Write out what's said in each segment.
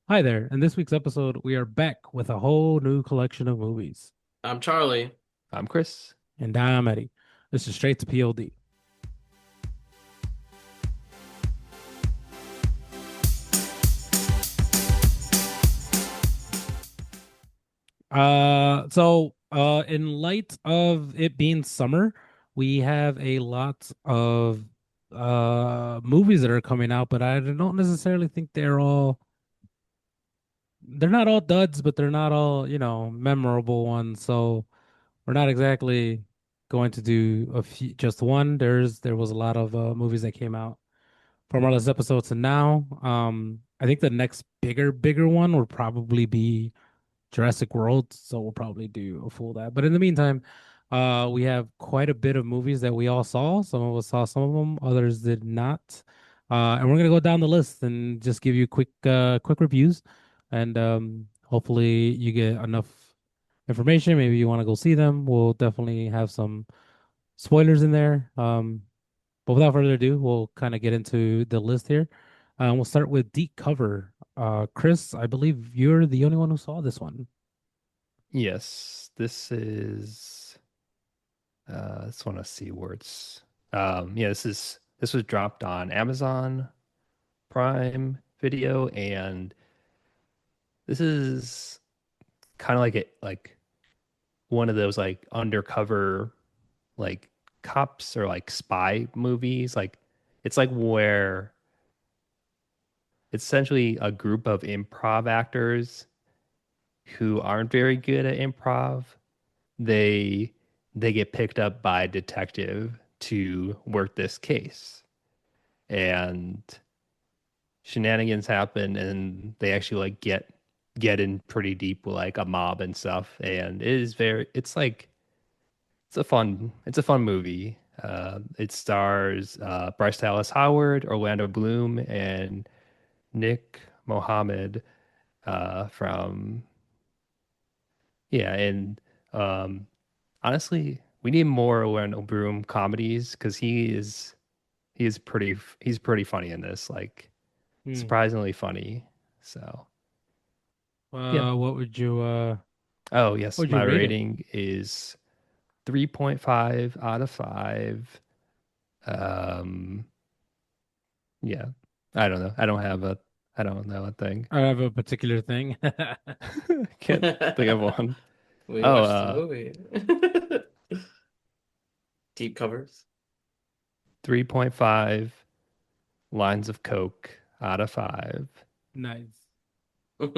Hi there. In this week's episode, we are back with a whole new collection of movies. I'm Charlie. I'm Chris. And I'm Eddie. This is straight to POD. In light of it being summer, we have a lot of movies that are coming out, but I don't necessarily think they're not all duds, but they're not all, memorable ones. So we're not exactly going to do just one. There was a lot of movies that came out from our last episode to now. I think the next bigger one will probably be Jurassic World, so we'll probably do a full that. But in the meantime, we have quite a bit of movies that we all saw. Some of us saw some of them, others did not. And we're gonna go down the list and just give you quick reviews, and hopefully you get enough information. Maybe you want to go see them. We'll definitely have some spoilers in there. But without further ado, we'll kind of get into the list here. We'll start with Deep Cover. Chris, I believe you're the only one who saw this one. Yes, this is this one of C words. Yeah, this was dropped on Amazon Prime Video, and this is kind of like one of those like undercover like cops or like spy movies. Like it's like where it's essentially a group of improv actors who aren't very good at improv. they they get picked up by a detective to work this case, and shenanigans happen, and they actually like get in pretty deep with like a mob and stuff, and it's a fun movie. It stars Bryce Dallas Howard, Orlando Bloom, and Nick Mohammed from yeah, and um honestly, we need more Orlando Bloom comedies because he's pretty funny in this, like Hmm. surprisingly funny. So yeah. What Oh yes, would you my rate it? rating is 3.5 out of 5. Um yeah. I don't know. I don't know a thing. I have a particular thing. Can't think of one. We Oh, watched the movie. Deep covers. 3.5 lines of Coke out of 5. Nice. All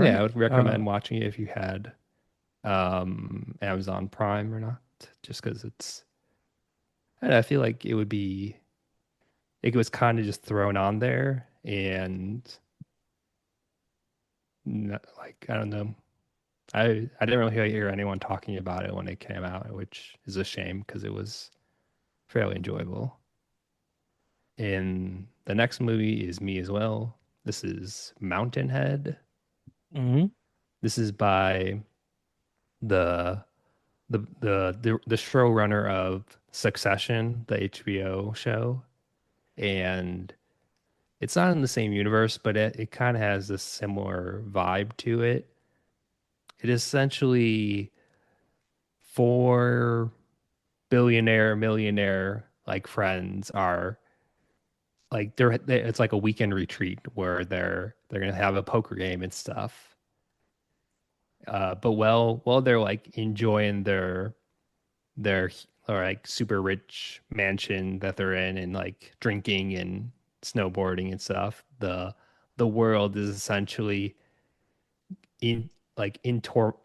Yeah, I right. would recommend watching it if you had Amazon Prime or not, just because I feel like it was kind of just thrown on there, and not, like I don't know, I didn't really hear anyone talking about it when it came out, which is a shame because it was fairly enjoyable. And the next movie is me as well. This is Mountainhead. Hmm. This is by the the showrunner of Succession, the HBO show, and it's not in the same universe, but it kind of has this similar vibe to it. It is essentially four billionaire, millionaire like friends are like it's like a weekend retreat where they're gonna have a poker game and stuff. But while they're like enjoying their or like super rich mansion that they're in and like drinking and snowboarding and stuff, the world is essentially in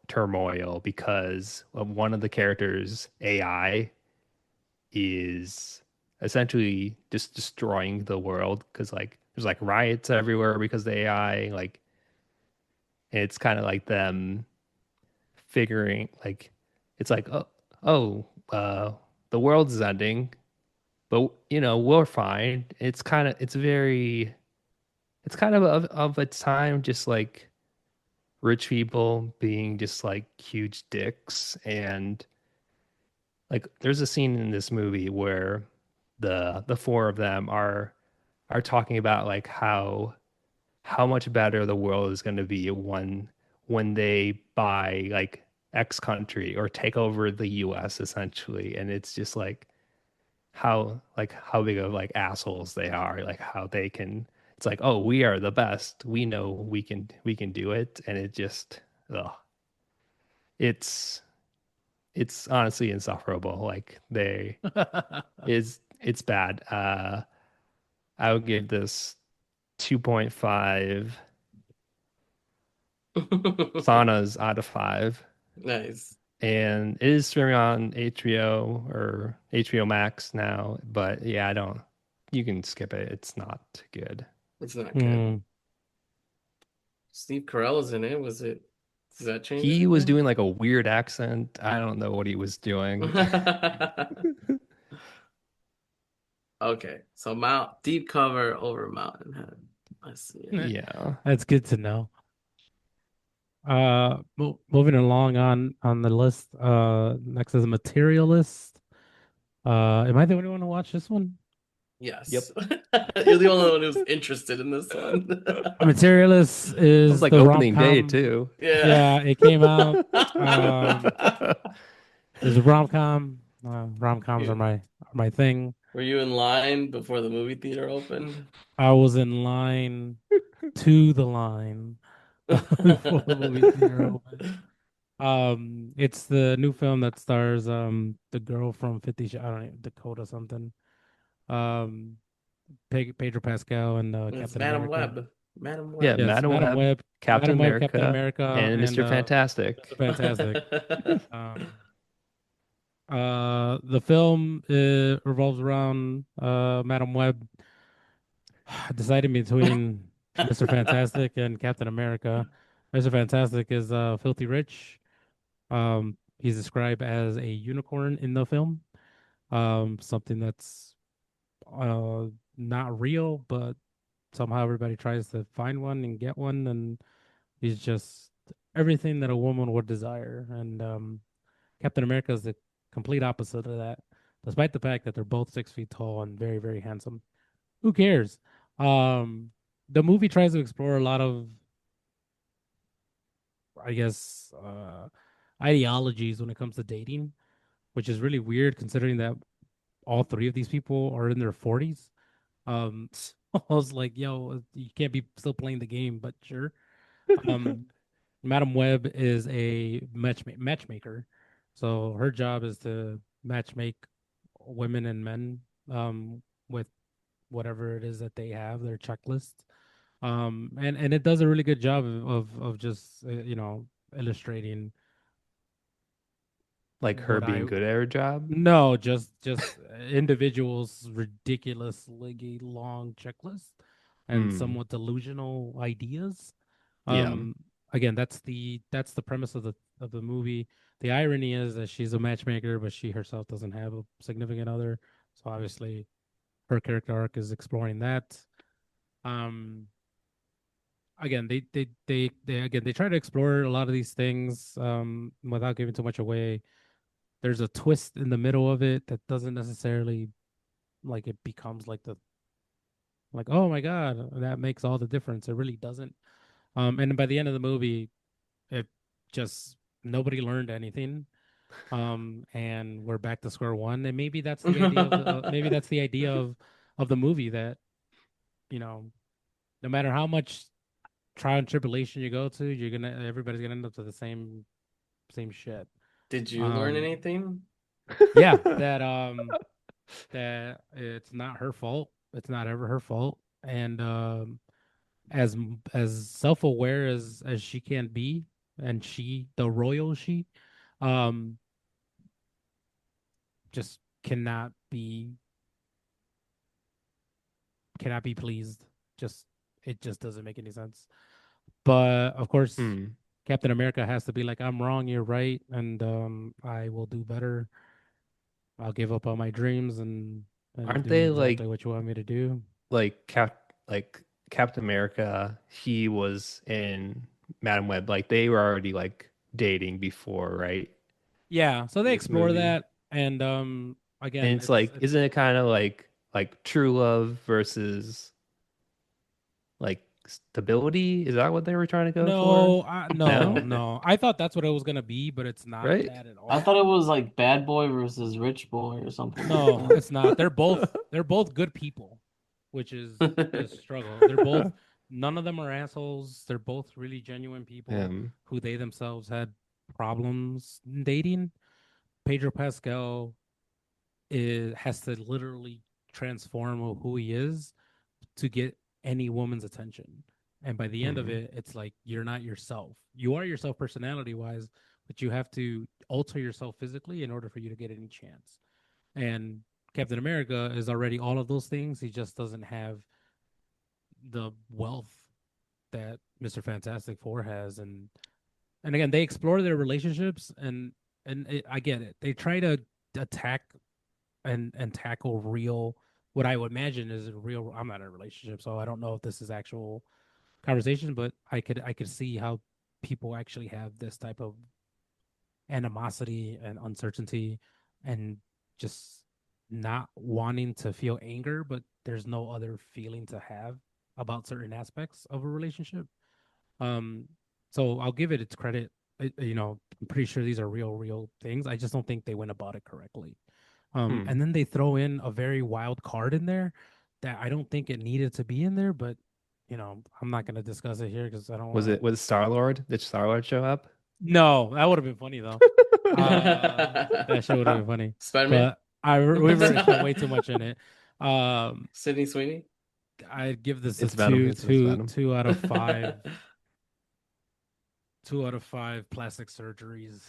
turmoil because of one of the characters AI is essentially just destroying the world because like there's like riots everywhere because of the AI. Like it's kind of like them figuring like it's like oh the world is ending, but we're fine. It's kind of its time, just like rich people being just like huge dicks. And like there's a scene in this movie where the four of them are talking about like how much better the world is going to be when they buy like X country or take over the US essentially. And it's just like how big of like assholes they are, like how they can it's like, oh, we are the best. We know we can do it. And it just ugh, it's it's honestly insufferable. Like they is it's bad. I would give this 2.5 saunas out of 5. Nice. And it is streaming on HBO or HBO Max now, but yeah, I don't you can skip it. It's not good. It's not good. Hmm. Steve Carell is in it. Was it? Does that change He was anything? doing like a weird accent. I don't know what he was doing. Okay, so Mount deep cover over Mountainhead. I see it. Yeah. That's good to know. Moving along on the list. Next is Materialist. Am I the only one to watch this one? Yes. Yep. You're the only one who's interested in this one. Materialist It was is like the opening day rom-com. too. Yeah. Yeah, it came out. There's a rom-com. Rom-coms are You, my thing. were you in line before the movie theater opened? I was in line to the line before the movie theater opened. It's the new film that stars the girl from I don't know, Dakota something. Um, Pedro Pascal and It's Captain Madam America. Web. Madam Yeah, Web. Yes, Madam Madam Web, Web, Captain Captain America, America, and and Mr. Mr. Fantastic. Fantastic. Um, the film revolves around Madam Web deciding between Mr. Fantastic and Captain America. Mr. Fantastic is filthy rich. He's described as a unicorn in the film. Something that's uh not real, but somehow everybody tries to find one and get one, and he's just everything that a woman would desire. And Captain America is the complete opposite of that, despite the fact that they're both 6 feet tall and very, very handsome. Who cares? Um, the movie tries to explore a lot of, I guess, ideologies when it comes to dating, which is really weird considering that all three of these people are in their 40s. So I was like, yo, you can't be still playing the game, but sure. Um, Madam Web is a matchmaker. So her job is to matchmake women and men with whatever it is that they have, their checklist. And it does a really good job of just illustrating Like her what I being good at her job. no, just individuals' ridiculously long checklist and Hmm. somewhat delusional ideas. Yeah. Um, Again, that's the premise of the movie. The irony is that she's a matchmaker, but she herself doesn't have a significant other. So obviously, her character arc is exploring that. Um, Again, they try to explore a lot of these things without giving too much away. There's a twist in the middle of it that doesn't necessarily like it becomes like oh my god, that makes all the difference. It really doesn't. And by the end of the movie, it just nobody learned anything. And we're back to square one. And maybe that's the idea of the movie, that you know no matter how much trial and tribulation you go to, everybody's gonna end up to the same shit. Did you learn Um, anything? yeah, that it's not her fault. It's not ever her fault. And as self-aware as she can be, and the royal she, um, just cannot be pleased. Just it just doesn't make any sense. But of course, Hmm. Captain America has to be like, I'm wrong, you're right, and I will do better. I'll give up on my dreams and Aren't do they exactly what you want me to do. like Captain America? He was in Madam Web. Like they were already like dating before, right? Yeah, so In they this explore movie. that, and And again, it's it's like, it's isn't it kind of like Like true love versus like stability. Is that what they were trying to go for? No, No, no. I thought that's what it was gonna be, but it's not right? that at I all. thought it was like bad boy versus rich boy or something like No, it's not. They're both good people, which is the that. struggle. They're both none of them are assholes. They're both really genuine people Um, who they themselves had problems dating. Pedro Pascal has to literally transform who he is to get any woman's attention. And by the end of mhm. it, it's like you're not yourself. You are yourself personality wise, but you have to alter yourself physically in order for you to get any chance. And Captain America is already all of those things. He just doesn't have the wealth that Mr. Fantastic Four has. And again, they explore their relationships I get it. They try to attack and tackle real what I would imagine is a real. I'm not in a relationship, so I don't know if this is actual conversation, but I could see how people actually have this type of animosity and uncertainty and just not wanting to feel anger, but there's no other feeling to have about certain aspects of a relationship. Um, so I'll give it its credit. I'm pretty sure these are real things. I just don't think they went about it correctly. Hmm. And then they throw in a very wild card in there that I don't think it needed to be in there, but I'm not going to discuss it here because I don't want to. Was Star-Lord? Did Star-Lord show up? No, that would have been funny though. That shit would have been funny, Spider-Man? but we've already spent way too much in it. Um, Sydney Sweeney? I'd give this a It's Venom. It's Venom. two out of five, 2 out of 5 plastic surgeries.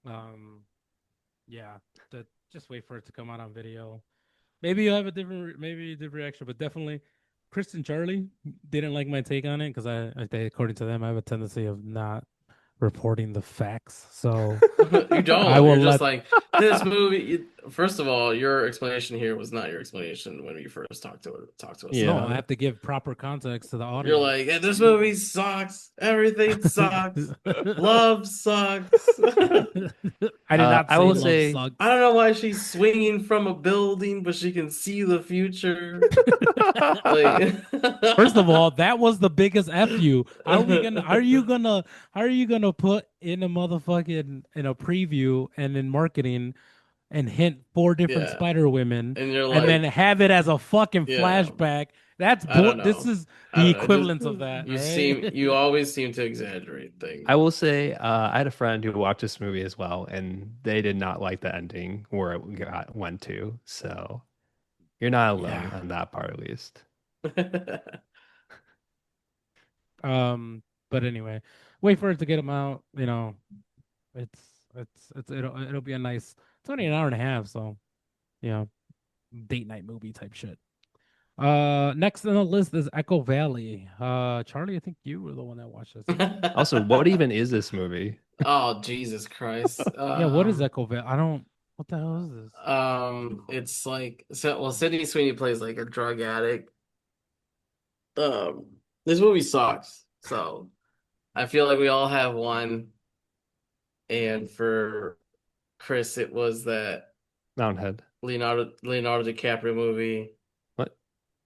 Um, yeah, just wait for it to come out on video. Maybe you'll have maybe a different reaction, but definitely, Chris and Charlie didn't like my take on it because according to them, I have a tendency of not reporting the facts. So You I don't. You're will just let. like this movie. First of all, your explanation here was not your explanation when we first talked to us No, about I Yeah. it. have to give proper context to the You're audience. like, "Yeah, this movie sucks. Everything sucks. Love sucks." I did not I say will love say I sucks. don't know why she's swinging from a building, but she can see the future. Like, First of all, that was the biggest F you. How are you gonna put in a motherfucking in a preview and in marketing and hint 4 different yeah, Spider Women and you're and then like, have it as a fucking yeah, flashback? I don't This know. is I the don't know. Just equivalence of that, all you right? always seem to exaggerate I things. will say I had a friend who watched this movie as well, and they did not like the ending where went to. So you're not alone Yeah. on that part, at least. But anyway, wait for it to get them out. It's it'll be a nice. It's only an hour and a half, so you know, date night movie type shit. Next on the list is Echo Valley. Charlie, I think you were the one that watched this. Also, what even is this movie? Oh, Jesus Christ. Yeah, what is Echo Valley? I don't. What the hell is this? It's like well, Sydney Sweeney plays like a drug addict. This movie sucks. So I feel like we all have one, and for Chris, it was that Mountainhead. Leonardo DiCaprio movie. What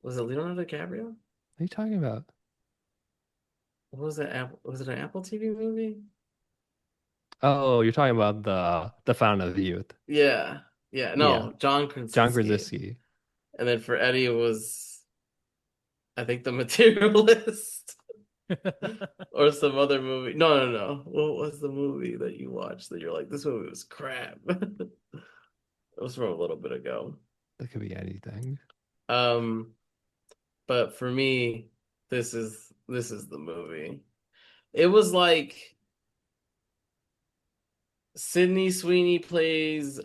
Was it Leonardo DiCaprio? are you talking about? What was it? Was it an Apple TV movie? Oh, you're talking about the Fountain of Youth. Yeah, yeah. Yeah, No, John John Krasinski. Krasinski. And then for Eddie, it was I think The Materialist or some other movie. No, no, no. What was the movie that you watched that you're like, this movie was crap? It was from a little bit ago. That could be anything. Um, but for me, this is the movie. It was like Sydney Sweeney plays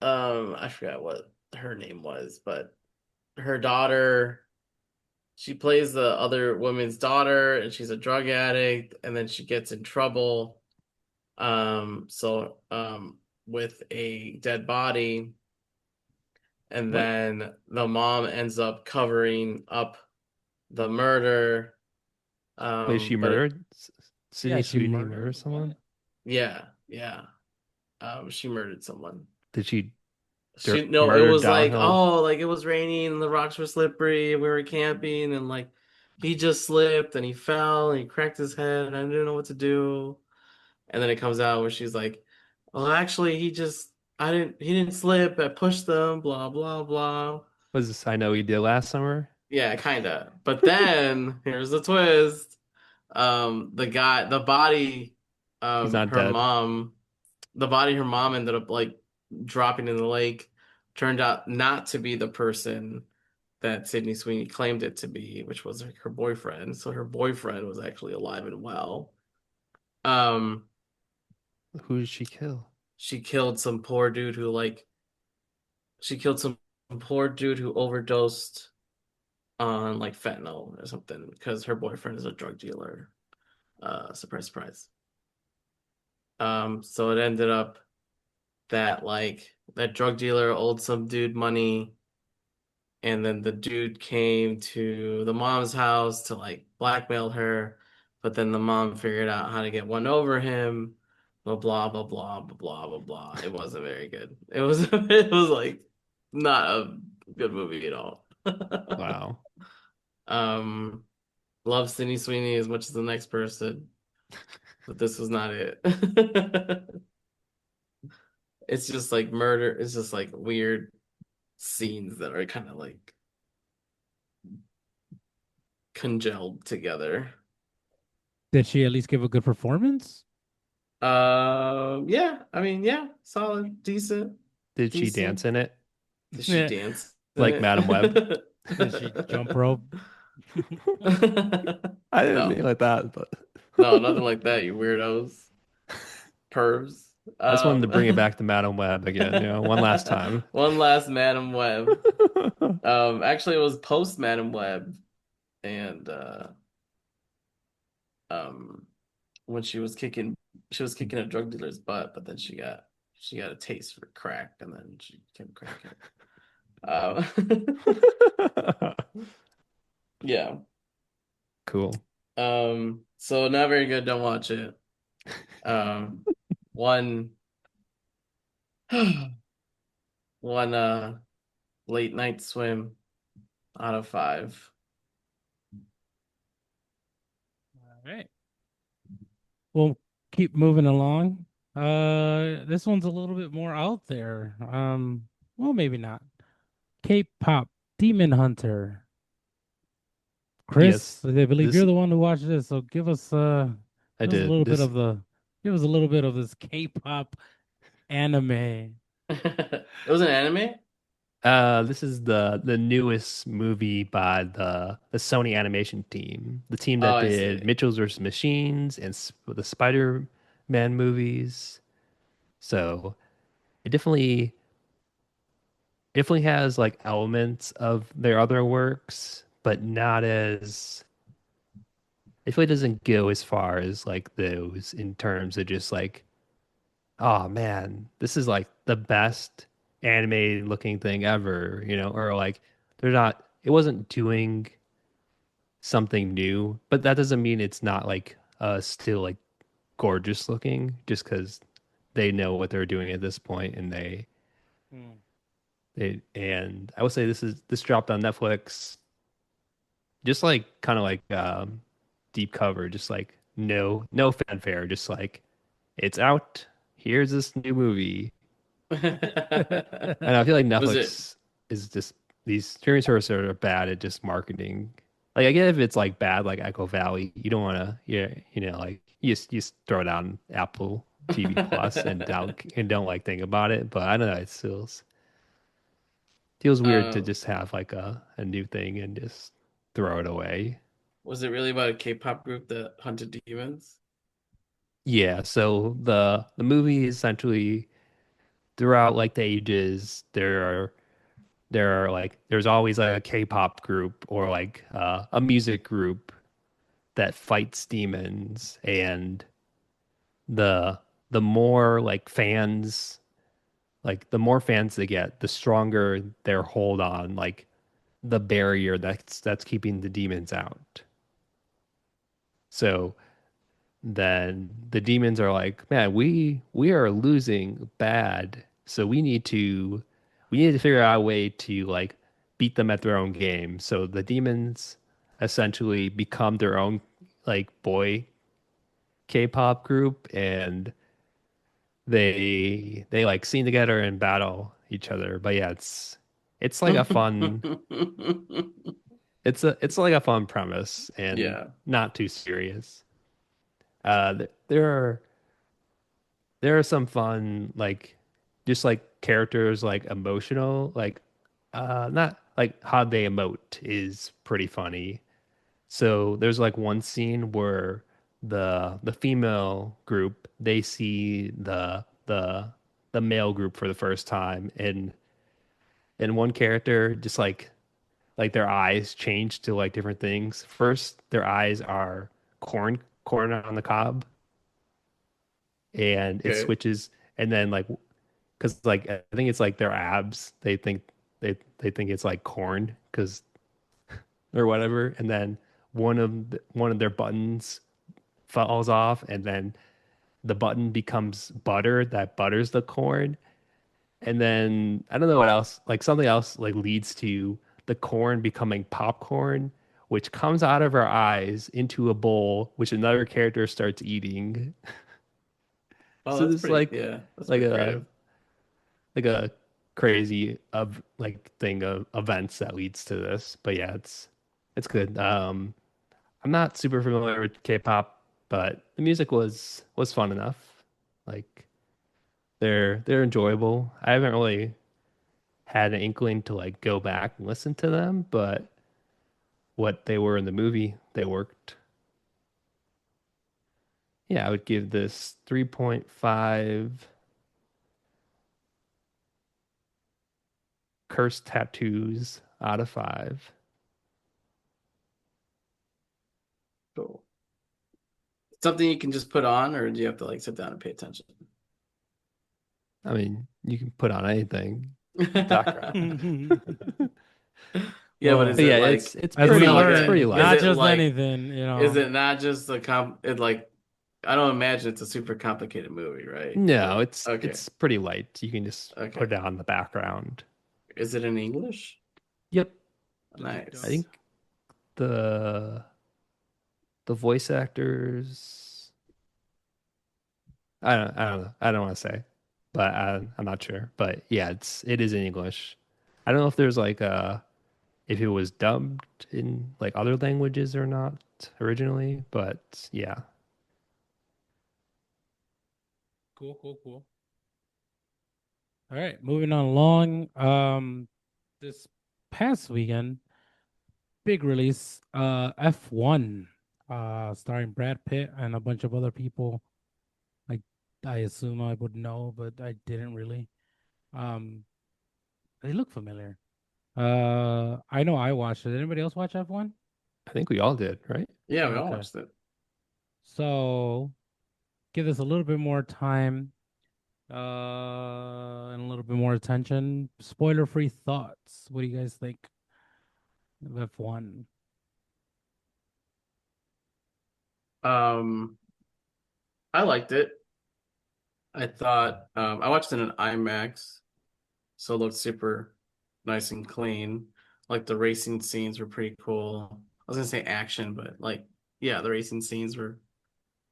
I forgot what her name was, but her daughter, she plays the other woman's daughter and she's a drug addict and then she gets in trouble with a dead body, and What? then the mom ends up covering up the murder. Wait, she But murdered Yeah, Sydney she Sweeney murdered murdered someone? what? yeah, yeah. She murdered someone. Did she? She no, it Murdered was like, downhill. oh, like it was raining and the rocks were slippery and we were camping and like he just slipped and he fell and he cracked his head and I didn't know what to do. And then it comes out where she's like, well, actually he didn't slip. I pushed them, blah blah blah. Was this I Know We Did Last Summer? Yeah, kinda. But then here's the twist. The body, He's not her dead. mom, the body her mom ended up like dropping in the lake turned out not to be the person that Sydney Sweeney claimed it to be, which was like her boyfriend. So her boyfriend was actually alive and well. Um, Who did she kill? she killed some poor dude who like she killed some poor dude who overdosed on like fentanyl or something because her boyfriend is a drug dealer. Surprise, surprise. So it ended up that like that drug dealer owed some dude money, and then the dude came to the mom's house to like blackmail her, but then the mom figured out how to get one over him. Blah blah blah blah blah blah blah blah. It wasn't very good. It was it was like not a good movie at all. Wow. Um, love Sydney Sweeney as much as the next person, but this was not it. It's just like murder. It's just like weird scenes that are kind of like congealed together. Did she at least give a good performance? Yeah, I mean, yeah, solid, decent, Did she decent. dance in it? Did she Yeah. dance in Like Madam Web? it? Did she jump rope? I didn't mean No, it like that, but no, nothing like that, you weirdos, pervs. I just wanted to bring it back to Madam Web again, one last time. One last Madam Web. Actually, it was post Madam Web, and um, when she was kicking a drug dealer's butt, but then she got a taste for crack, and then she became a crackhead. Yeah. Cool. So not very good. Don't watch it. Um, one, one, late night swim out of five. All right. We'll keep moving along. This one's a little bit more out there. Well, maybe not. K-pop Demon Hunter. Yes, Chris, I believe this you're the one who watched this, so I give us a did. little bit This of the give us a little bit of this K-pop anime. It was an anime? this is the newest movie by the Sony animation team, the team Oh, that I did see. Mitchell's vs. Machines and the Spider-Man movies. So it definitely has like elements of their other works, but not as it really doesn't go as far as like those in terms of just like, oh man, this is like the best animated looking thing ever, or like they're not, it wasn't doing something new, but that doesn't mean it's not like still like gorgeous looking just because they know what they're doing at this point and Hmm. and I would say this dropped on Netflix just like kind of like deep cover, just like no fanfare, just like it's out. Here's this new movie. And I feel like Was it? Netflix is just these streaming services are bad at just marketing. Like I get if it's like bad, like Echo Valley, you don't want to, yeah, like you just throw it on Apple TV Plus and don't like think about it. But I don't know, it still feels weird to Uh, just have like a new thing and just throw it away. was it really about a K-pop group that hunted demons? Yeah, so the movie essentially throughout like the ages there are like there's always like a K-pop group or like a music group that fights demons, and the the more like fans the more fans they get, the stronger their hold on like the barrier that's keeping the demons out. So then the demons are like, man, we are losing bad, so we need to we need to figure out a way to like beat them at their own game. So the demons essentially become their own like boy K-pop group, and they like sing together and battle each other. But yeah, it's like a fun it's like a fun premise and Yeah. not too serious. There are some fun like just like characters like emotional like not like how they emote is pretty funny. So there's like one scene where the female group they see the male group for the first time, and one character just like their eyes change to like different things. First, their eyes are corn on the cob, and it Okay. switches, and then like because like I think it's like their abs. They think it's like corn because or whatever, and then one of their buttons falls off, and then the button becomes butter that butters the corn, and then I don't know what else, like something else like leads to the corn becoming popcorn, which comes out of our eyes into a bowl, which another character starts eating. Oh, So that's this is pretty, yeah, that's like pretty a creative. like a crazy of like thing of events that leads to this. But yeah, it's good. I'm not super familiar with K-pop, but the music was fun enough. Like they're enjoyable. I haven't really had an inkling to like go back and listen to them, but what they were in the movie, they worked. Yeah, I would give this 3.5 cursed tattoos out of 5. Cool. Something you can just put on, or do you have to like sit down and pay attention? I mean, you can put on anything. Background. Yeah, but is But Well, it yeah, like, as we it's pretty learn, is not light. it just like, anything, is it not just a it like, I don't imagine it's a super complicated movie, right? No, Or okay, it's pretty light. You can just put okay. it on the background. Is it in English? Yep. I Nice. think the the voice actors I don't know. I don't want to say, but I'm not sure. But yeah, it is in English. I don't know if there's like if it was dubbed in like other languages or not originally, but yeah. cool, cool, cool. All right, moving on along. This past weekend, big release, F1, starring Brad Pitt and a bunch of other people. Like I assume I would know, but I didn't really. Um, they look familiar. I know I watched it. Anybody else watch F1? I think we all did, right? Yeah, we all Okay. watched it. So give this a little bit more time, and a little bit more attention. Spoiler-free thoughts. What do you guys think of F1? Um, I liked it. I thought I watched it in IMAX, so it looked super nice and clean. Like the racing scenes were pretty cool. I was gonna say action, but like yeah, the racing scenes were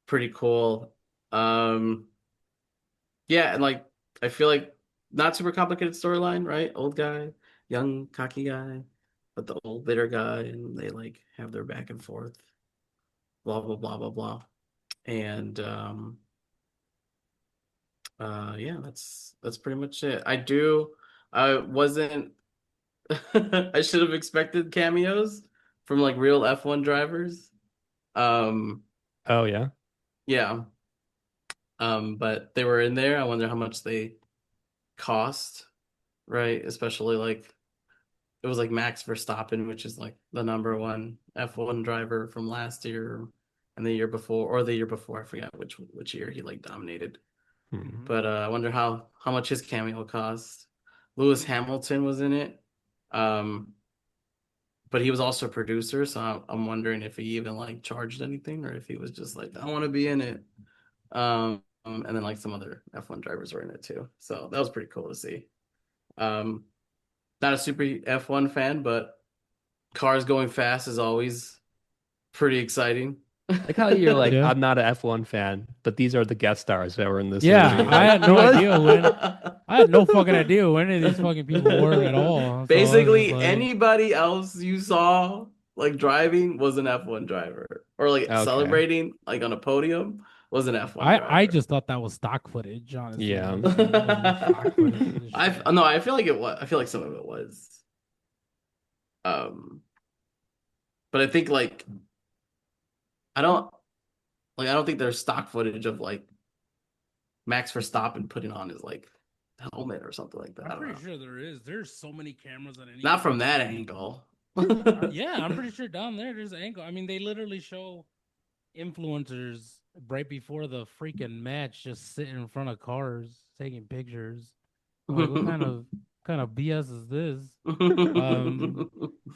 pretty cool. Um yeah, and like I feel like not super complicated storyline, right? Old guy, young cocky guy, but the old bitter guy, and they like have their back and forth, blah blah blah blah blah. And yeah, that's pretty much it. I wasn't I should have expected cameos from like real F1 drivers. Um Oh yeah. yeah. But they were in there. I wonder how much they cost, right? Especially like it was like Max Verstappen, which is like the number one F1 driver from last year and the year before, or the year before. I forgot which year he like dominated. Hmm. Mm-hmm. But I wonder how much his cameo cost. Lewis Hamilton was in it. Um, but he was also a producer, so I'm wondering if he even like charged anything or if he was just like, I want to be in it. And then like some other F1 drivers were in it too. So that was pretty cool to see. Um, Not a super F1 fan, but cars going fast is always pretty exciting. Like how you're like, Yeah. I'm not a F1 fan, but these are the guest stars that were in this Yeah, movie. I Like, had no what? idea when I had no fucking idea who any of these fucking people were at all. So I was just Basically, like, anybody else you saw like driving was an F1 driver, or like Okay. celebrating like on a podium was an F1 I driver. just thought that was stock footage, honestly. Yeah. Like there was no stock footage of this I shit. no, I feel like it was. I feel like some of it was. Um, but I think like I don't I don't think there's stock footage of like Max Verstappen putting on his like helmet or something like that. I'm I don't pretty know. sure there is. There's so many cameras at any Not given from that time. angle. Yeah, I'm pretty sure down there's an angle. I mean, they literally show influencers right before the freaking match just sitting in front of cars taking pictures. I'm like, what kind of BS is this? Um,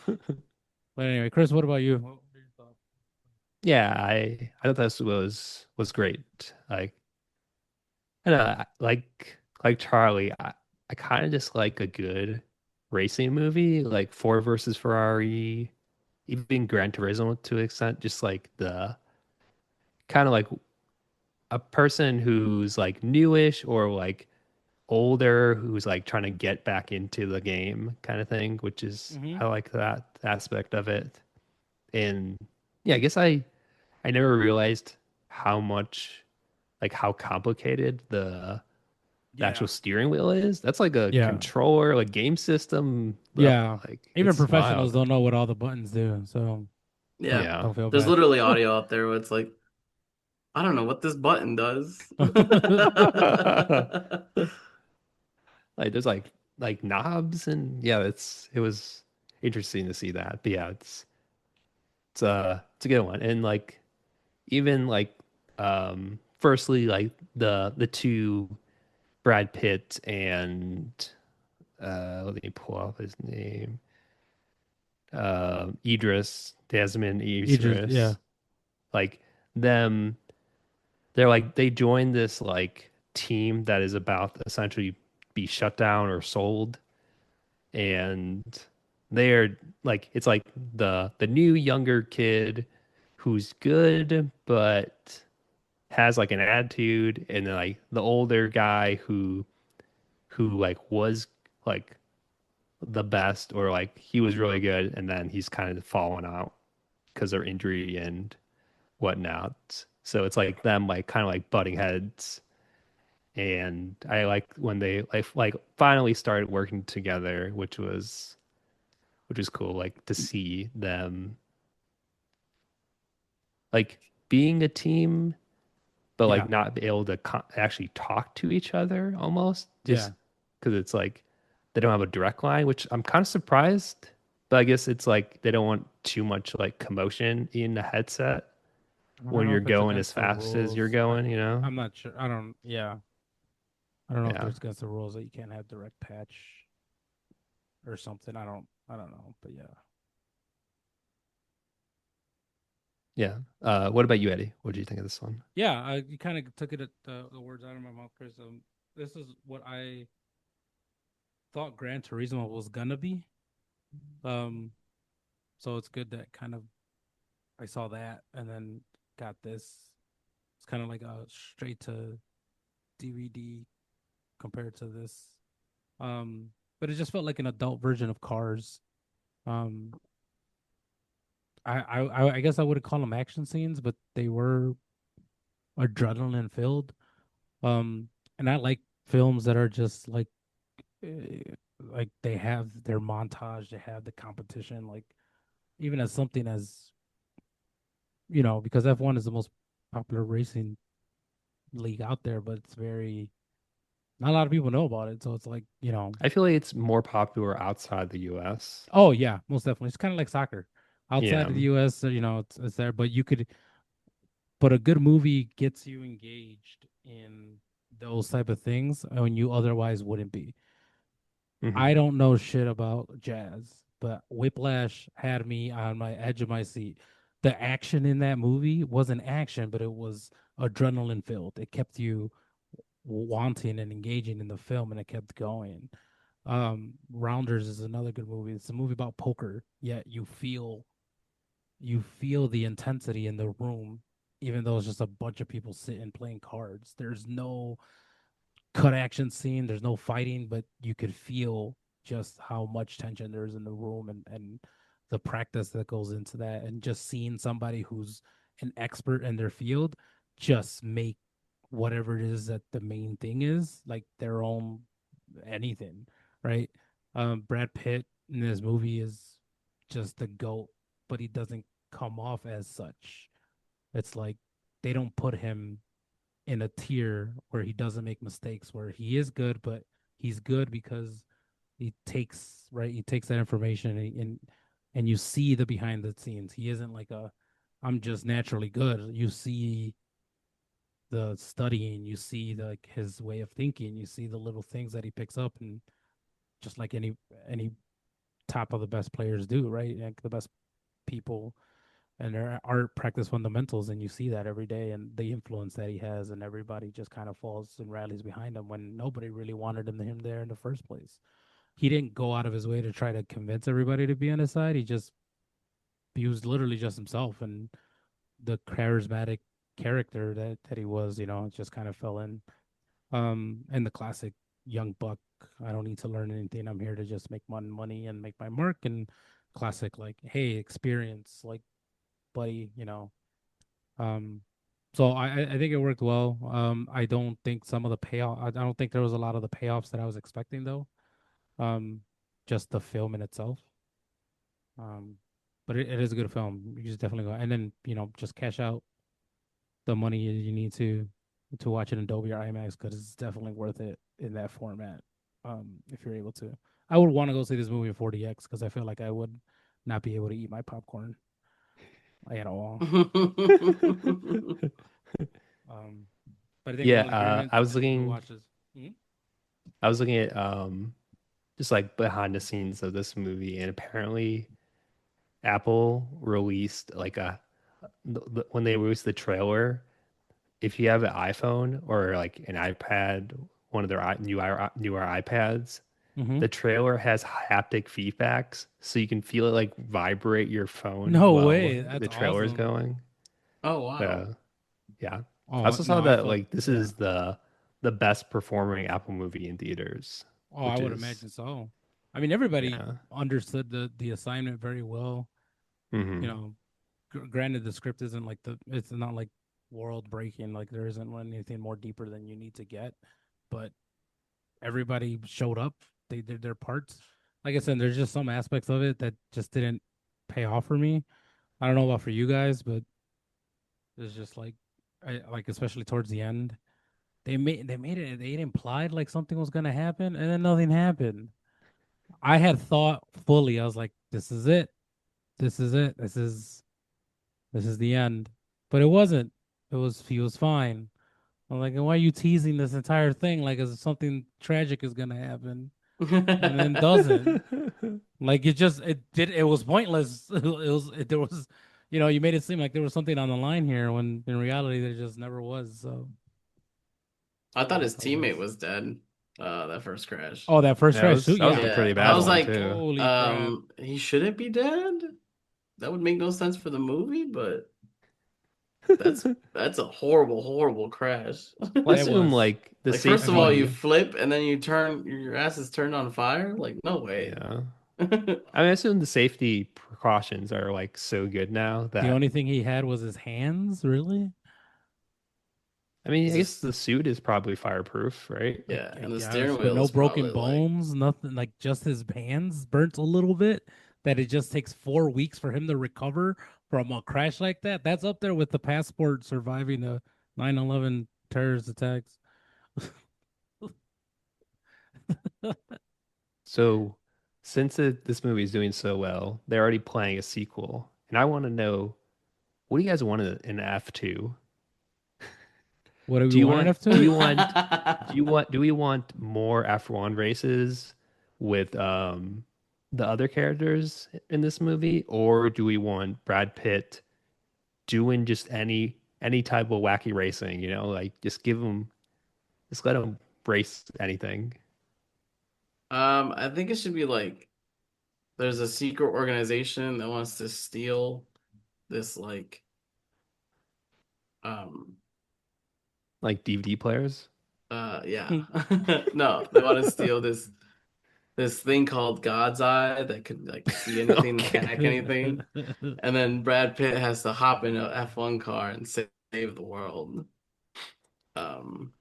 but anyway, Chris, what about you? What were your thoughts? Yeah, I thought this was great. Like, I don't know, like Charlie, I kind of just like a good racing movie, like Ford versus Ferrari, even Gran Turismo to an extent, just like the kind of like a person who's like newish or like older who's like trying to get back into the game kind of thing, which is Mm-hmm. I like that aspect of it. And yeah, I guess I never realized how much like how complicated the Yeah, actual steering wheel is. That's like a yeah, controller, like game system level. yeah. Like Even it's professionals wild. don't know what all the buttons do, so Yeah. Yeah. don't feel There's bad. literally audio out there where it's like, I don't know what this button does. Like there's like knobs and yeah, it was interesting to see that. But yeah, it's a good one. And like even like firstly like the two Brad Pitt and let me pull up his name. Idris, Desmond You just, yeah, Idris. Like them they're like they joined this like team that is about to essentially be shut down or sold, and they're like it's like the new younger kid who's good but has like an attitude, and then like the older guy who like was like the best or like he was really good and then he's kind of fallen out because of injury and whatnot. So it's like them like kind of like butting heads. And I like when they like finally started working together, which was cool, like to see them like being a team, but like yeah, not be able to actually talk to each other almost yeah. just because it's like they don't have a direct line, which I'm kind of surprised. But I guess it's like they don't want too much like commotion in the headset I don't when know you're if it's going as against the fast as you're rules. going, you know? I'm not sure. I don't. Yeah, I don't know if Yeah. there's against the rules that you can't have direct patch or something. I don't know. But yeah, Yeah. What about you, Eddie? What do you think of this one? yeah. You kind of took it at the words out of my mouth, Chris. This is what I thought Gran Turismo was gonna be. Um, so it's good that kind of I saw that and then got this. It's kind of like a straight to DVD compared to this. Um, but it just felt like an adult version of Cars. Um, I guess I wouldn't call them action scenes, but they were adrenaline filled. Um, and I like films that are just like they have their montage, they have the competition, like even as something as because F1 is the most popular racing league out there, but it's very not a lot of people know about it. So it's like. I feel like it's more popular outside the US. Oh yeah, most definitely. It's kind of like soccer. Outside Yeah. of the US, it's there, but a good movie gets you engaged in those type of things when you otherwise wouldn't be. I Hmm. don't know shit about jazz, but Whiplash had me on my edge of my seat. The action in that movie wasn't action, but it was adrenaline filled. It kept you wanting and engaging in the film, and it kept going. Rounders is another good movie. It's a movie about poker, yet you feel the intensity in the room, even though it's just a bunch of people sitting playing cards. There's no cut action scene, there's no fighting, but you could feel just how much tension there is in the room and the practice that goes into that, and just seeing somebody who's an expert in their field just make whatever it is that the main thing is like their own anything, right? Brad Pitt in this movie is just the goat, but he doesn't come off as such. It's like they don't put him in a tier where he doesn't make mistakes, where he is good, but he's good because he takes that information and you see the behind the scenes. He isn't like a I'm just naturally good. You see the studying, you see the, like his way of thinking, you see the little things that he picks up, and just like any top of the best players do, right? Like the best people and their art practice fundamentals, and you see that every day, and the influence that he has, and everybody just kind of falls and rallies behind him when nobody really wanted him there in the first place. He didn't go out of his way to try to convince everybody to be on his side. He was literally just himself, and the charismatic character that he was, just kind of fell in. And the classic young buck, I don't need to learn anything. I'm here to just make money and make my mark. And classic, like, hey, experience, like, buddy, Um, so I think it worked well. I don't think some of the payoff. I don't think there was a lot of the payoffs that I was expecting though. Um, just the film in itself. Um, but it is a good film. You just definitely go, and then just cash out the money you need to watch it in Dolby or IMAX, because it's definitely worth it in that format. If you're able to, I would want to go see this movie in 4DX because I feel like I would not be able to eat my popcorn at all. Um, but I think Yeah, while you're hearing it, I think you'll watch this. Mhm. I was looking at just like behind the scenes of this movie, and apparently Apple released like when they released the trailer, if you have an iPhone or like an iPad, one of their newer iPads, Mhm. the trailer has haptic feedbacks, so you can feel it like vibrate your phone No while way. That's the trailer is awesome. going. Oh wow. Uh, yeah. I Oh also no, saw I that felt like this yeah. is the best performing Apple movie in theaters, Oh, I which would is imagine so. I mean, everybody yeah. understood the assignment very well. You Hmm. know, granted, the script isn't like it's not like world breaking. Like there isn't anything more deeper than you need to get. But everybody showed up. They did their parts. Like I said, there's just some aspects of it that just didn't pay off for me. I don't know about for you guys, but it's just like, like especially towards the end, they implied like something was gonna happen, and then nothing happened. I had thought fully. I was like, this is it. This is it. This is the end. But it wasn't. He was fine. I'm like, why are you teasing this entire thing like as if something tragic is gonna happen and then doesn't? Like it was pointless. There was you made it seem like there was something on the line here when in reality there just never was. So I it thought was his teammate pointless. was dead. That first crash. Oh, that first crash too. That was a Yeah. pretty Yeah, I bad was Oh, one like, too. holy crap. he shouldn't be dead. That would make no sense for the movie, but that's a horrible, horrible crash. Well, I It assume was. like the Like, first of all, you safety. flip and then your ass is turned on fire. Like, no way. Yeah. I mean, I assume the safety precautions are like so good now The that only thing he had was his hands, really? I mean, Is I guess this the suit is probably fireproof, right? Yeah, I and the steering guess, but wheel no is broken probably like bones, nothing, like just his hands burnt a little bit. That it just takes 4 weeks for him to recover from a crash like that. That's up there with the passport surviving the 9/11 terrorist attacks. So, since this movie is doing so well, they're already planning a sequel, and I want to know what do you guys want in F2? What do we Do you want want enough do to? you want do we want more F1 races with the other characters in this movie, or do we want Brad Pitt doing just any type of wacky racing, like just let him race anything. I think it should be like there's a secret organization that wants to steal this like um Like DVD players? yeah. No, they want to steal this thing called God's Eye that could like see anything and Okay. hack anything. And then Brad Pitt has to hop in a F1 car and save the world. Um,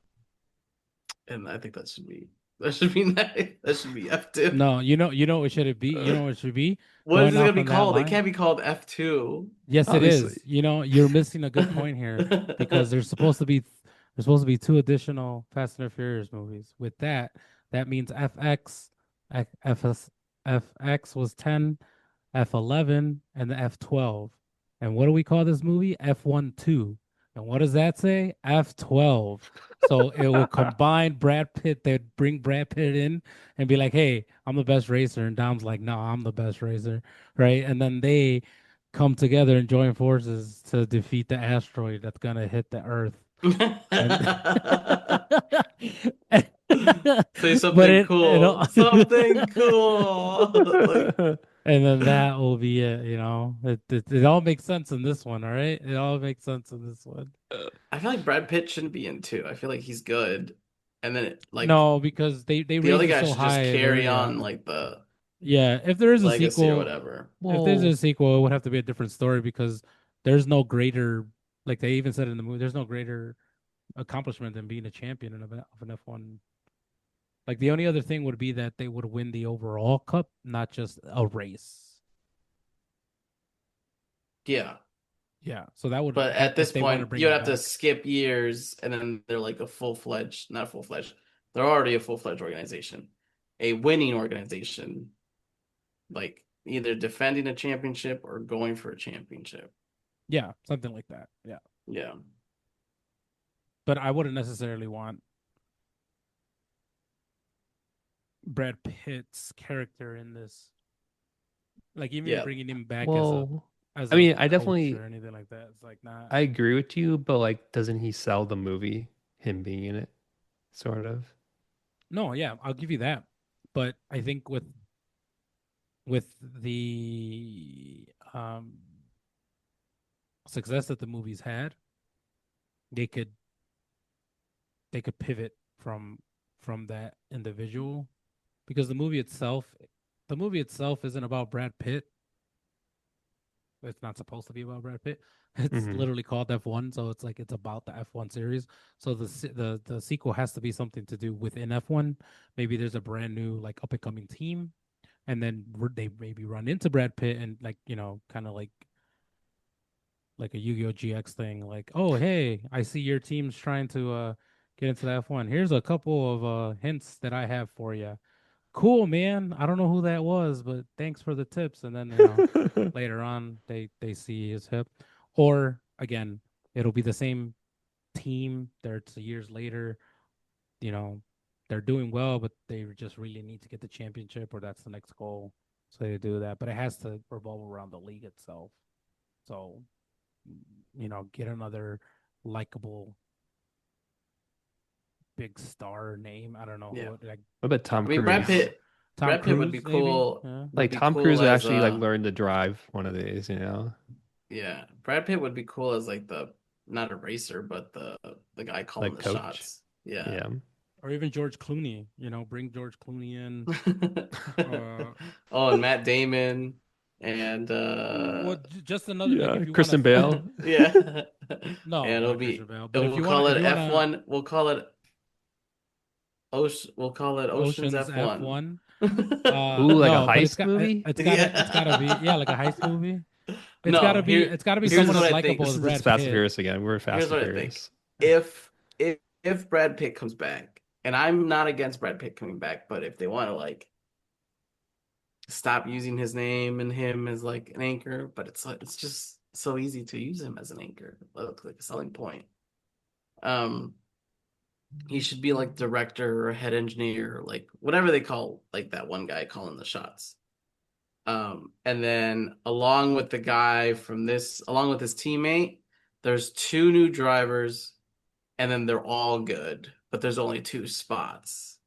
and I think that should be nice. That should be F2. No, what should it be? You know what it should be? What is Going it gonna off be on that called? It line. can't be called F2. Yes, it Obviously. is. You're missing a good point here because there's supposed to be two additional Fast and the Furious movies. With that, that means FX was 10, F11, and the F12. And what do we call this movie? F12. And what does that say? F12. So it will combine Brad Pitt. They'd bring Brad Pitt in and be like, hey, I'm the best racer. And Dom's like, no, I'm the best racer. Right. And then they come together and join forces to defeat the asteroid that's gonna hit the Earth. And Say but something it cool. all Something cool. Like and then that will be it all makes sense in this one, all right? It all makes sense in this one. I feel like Brad Pitt shouldn't be in two. I feel like he's good. And then like No, because they the raised other it guy so should just high. There, carry yeah, on like the yeah. If there is a legacy or sequel, whatever. if there's a Well, sequel, it would have to be a different story because there's no greater, like they even said in the movie, there's no greater accomplishment than being a champion of an F1. Like the only other thing would be that they would win the overall cup, not just a race. Yeah. Yeah, so that would But at if this they want to point, bring you would it have to back. skip years and then they're like a full-fledged, not full-fledged. They're already a full-fledged organization. A winning organization, like either defending a championship or going for a championship. Yeah, something like that. Yeah, Yeah. but I wouldn't necessarily want Brad Pitt's character in this. Like even Yeah. bringing him back as a well, as I a mean, I coach definitely or anything like that. It's like not. I agree with you, but like, doesn't he sell the movie, him being in it, sort of? No, yeah, I'll give you that. But I think with the success that the movies had, they could pivot from that individual because the movie itself isn't about Brad Pitt. It's not supposed to be about Brad Pitt. It's Hmm. literally called F1, so it's like it's about the F1 series. So the sequel has to be something to do within F1. Maybe there's a brand new like up and coming team, and then they maybe run into Brad Pitt and like kind of like a Yu-Gi-Oh GX thing. Like, oh hey, I see your team's trying to get into the F1. Here's a couple of hints that I have for you. Cool, man. I don't know who that was, but thanks for the tips. And then later on they see his hip, or again it'll be the same team. It's years later. You know they're doing well, but they just really need to get the championship, or that's the next goal. So they do that, but it has to revolve around the league itself. So get another likable big star name. I don't know Yeah. who like What about Tom I mean, Brad Cruise? Pitt, Tom Brad Pitt would be Cruise maybe. cool. Yeah. Would Like be Tom Cruise cool would as actually like learn to drive one of these, you know? yeah. Brad Pitt would be cool as like the not a racer, but the guy calling Like the coach. shots. Yeah. Yeah. Or even George Clooney. Bring George Clooney in. Uh, Oh, and Matt Damon and what? Just another like Yeah. if you want Kristen to. Bale. yeah. No, And it'll not Christian be Bale. But and if you want to We'll call it Ocean we'll call it Ocean's Ocean's F1. F1. Ooh, like a No, but heist movie? it's gotta be Yeah. yeah, like a heist movie. No, It's gotta be This here's someone what as I is think. likable this as is it's Brad Fast and Pitt. Furious again. We're Here's Fast and what I think. Furious. If Brad Pitt comes back, and I'm not against Brad Pitt coming back, but if they want to like stop using his name and him as like an anchor, but it's just so easy to use him as an anchor, like a selling point. Um, he should be like director or head engineer, like whatever they call like that one guy calling the shots. And then along with his teammate, there's two new drivers, and then they're all good, but there's only two spots.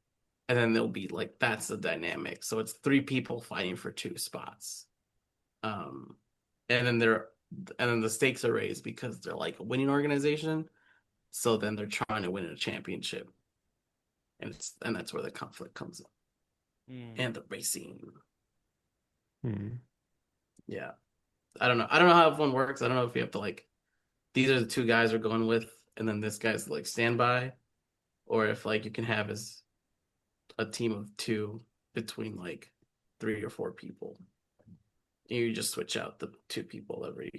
and then they'll be like that's the dynamic. So it's three people fighting for two spots. Um, and then they're and then the stakes are raised because they're like a winning organization. So then they're trying to win a championship, and that's where the conflict comes in Mm. and the racing. Hmm. Yeah, I don't know. I don't know how everyone works. I don't know if you have to like these are the two guys we're going with, and then this guy's like standby, or if like you can have as a team of two between like three or four people. You just switch out the two people every